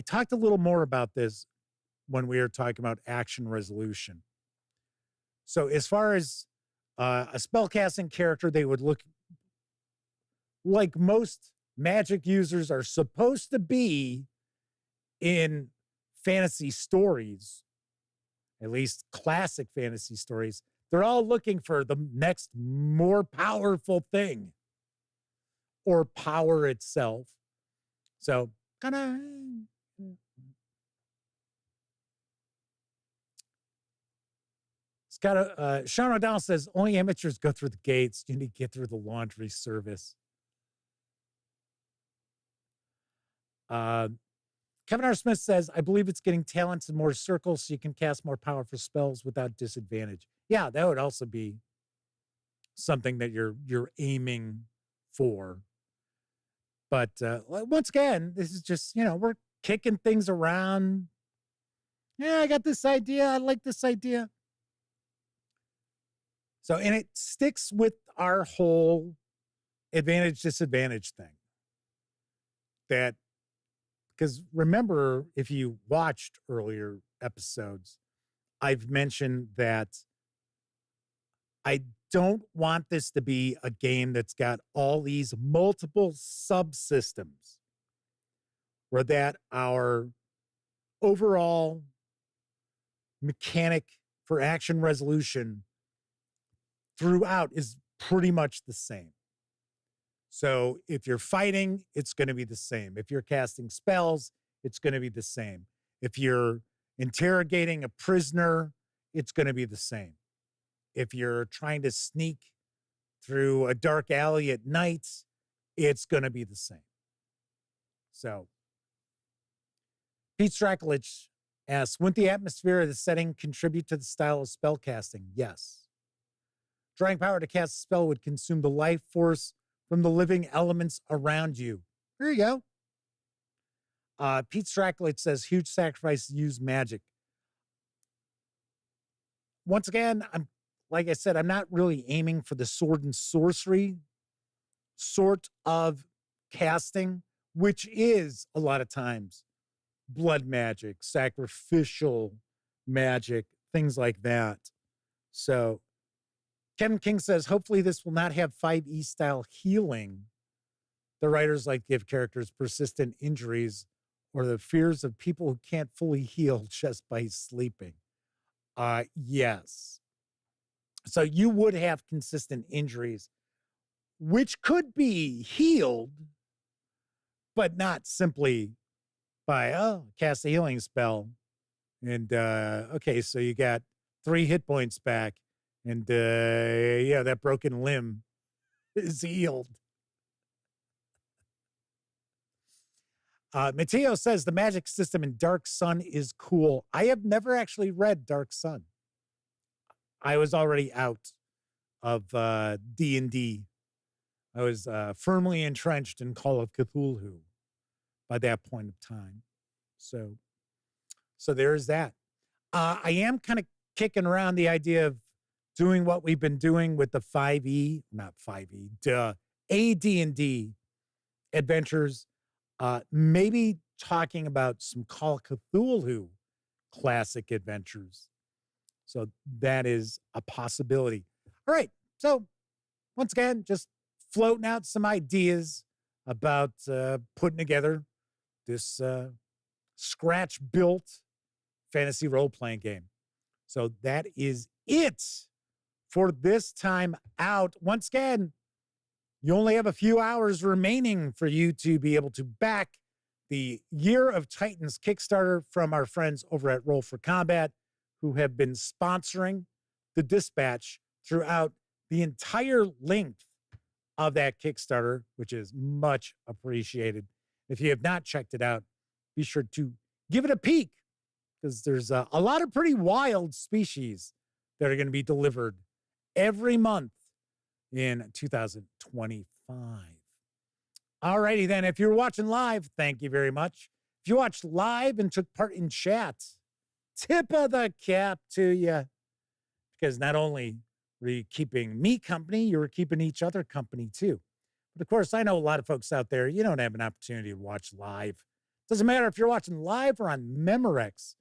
talked a little more about this when we were talking about action resolution. So as far as a spellcasting character, they would look like most magic users are supposed to be in fantasy stories, at least classic fantasy stories. They're all looking for the next more powerful thing, or power itself. So kind of, it's got a, Sean O'Donnell says, only amateurs go through the gates. You need to get through the laundry service. Kevin R. Smith says, I believe it's getting talents in more circles so you can cast more powerful spells without disadvantage. Yeah, that would also be something that you're aiming for. But once again, this is just, we're kicking things around. Yeah, I got this idea. I like this idea. So, and it sticks with our whole advantage, disadvantage thing. That, because remember, if you watched earlier episodes, I've mentioned that I don't want this to be a game that's got all these multiple subsystems, where that our overall mechanic for action resolution throughout is pretty much the same. So if you're fighting, it's going to be the same. If you're casting spells, it's going to be the same. If you're interrogating a prisoner, it's going to be the same. If you're trying to sneak through a dark alley at night, it's going to be the same. So, Pete Strakulich asks, wouldn't the atmosphere of the setting contribute to the style of spell casting? Yes. Drawing power to cast a spell would consume the life force from the living elements around you. There you go. Pete Strakulich says, huge sacrifice to use magic. Once again, like I said, I'm not really aiming for the sword and sorcery sort of casting, which is a lot of times blood magic, sacrificial magic, things like that. So Kevin King says, hopefully this will not have 5e style healing. The writers like to give characters persistent injuries or the fears of people who can't fully heal just by sleeping. Yes. So you would have consistent injuries, which could be healed, but not simply by, cast a healing spell. And, okay, so you got 3 hit points back. And, yeah, that broken limb is healed. Mateo says the magic system in Dark Sun is cool. I have never actually read Dark Sun. I was already out of D&D. I was firmly entrenched in Call of Cthulhu by that point of time. So there's that. I am kind of kicking around the idea of doing what we've been doing with the 5e, not 5e, AD&D adventures. Maybe talking about some Call of Cthulhu classic adventures. So that is a possibility. All right. So once again, just floating out some ideas about putting together this scratch-built fantasy role-playing game. So that is it for this time out. Once again, you only have a few hours remaining for you to be able to back the Year of Titans Kickstarter from our friends over at Roll for Combat, who have been sponsoring the dispatch throughout the entire length of that Kickstarter, which is much appreciated. If you have not checked it out, be sure to give it a peek, because there's a lot of pretty wild species that are going to be delivered every month in 2025. All righty then. If you're watching live, thank you very much. If you watched live and took part in chat, tip of the cap to you, because not only were you keeping me company, you were keeping each other company too. But of course, I know a lot of folks out there, you don't have an opportunity to watch live. Doesn't matter if you're watching live or on Memorex.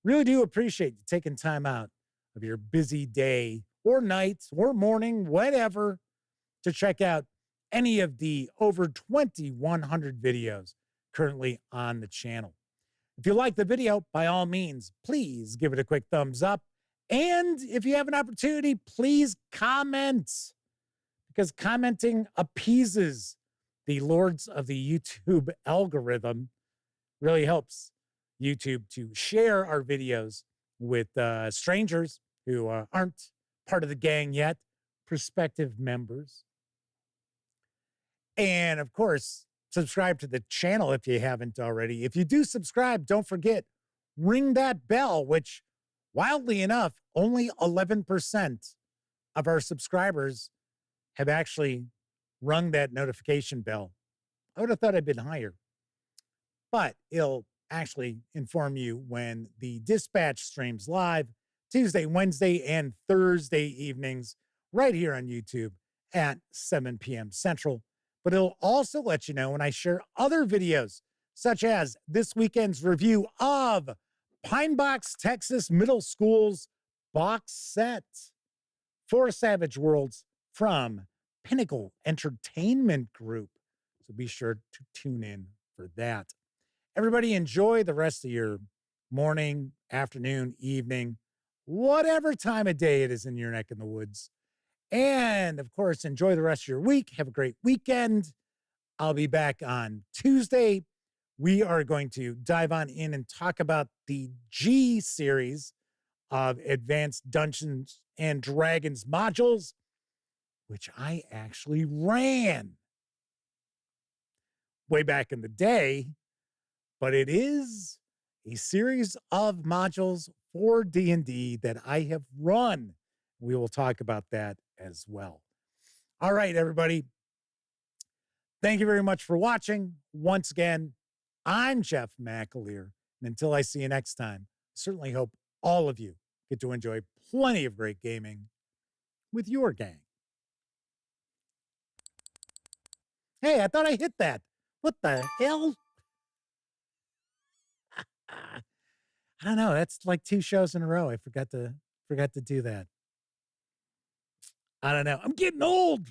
Really do appreciate you taking time out of your busy day or night or morning, whatever, to check out any of the over 2,100 videos currently on the channel. If you like the video, by all means, please give it a quick thumbs up. And if you have an opportunity, please comment, because commenting appeases the lords of the YouTube algorithm. Really helps YouTube to share our videos with strangers who aren't part of the gang yet, prospective members. And of course, subscribe to the channel if you haven't already. If you do subscribe, don't forget, ring that bell, which, wildly enough, only 11% of our subscribers have actually rung that notification bell. I would have thought I'd been higher, but it'll actually inform you when the dispatch streams live Tuesday, Wednesday, and Thursday evenings right here on YouTube at 7 p.m. Central. But it'll also let you know when I share other videos, such as this weekend's review of Pine Box, Texas Middle School's box set for Savage Worlds from Pinnacle Entertainment Group. So be sure to tune in for that. Everybody enjoy the rest of your morning, afternoon, evening, whatever time of day it is in your neck in the woods. And of course, enjoy the rest of your week. Have a great weekend. I'll be back on Tuesday. We are going to dive on in and talk about the G series of Advanced Dungeons and Dragons modules, which I actually ran way back in the day, but it is a series of modules for D&D that I have run. We will talk about that as well. All right, everybody. Thank you very much for watching. Once again, I'm Jeff McAleer. And until I see you next time, I certainly hope all of you get to enjoy plenty of great gaming with your gang. Hey, I thought I hit that. What the hell? I don't know. That's like 2 shows in a row. I forgot to do that. I don't know. I'm getting old.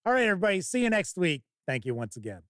All right, everybody. See you next week. Thank you once again.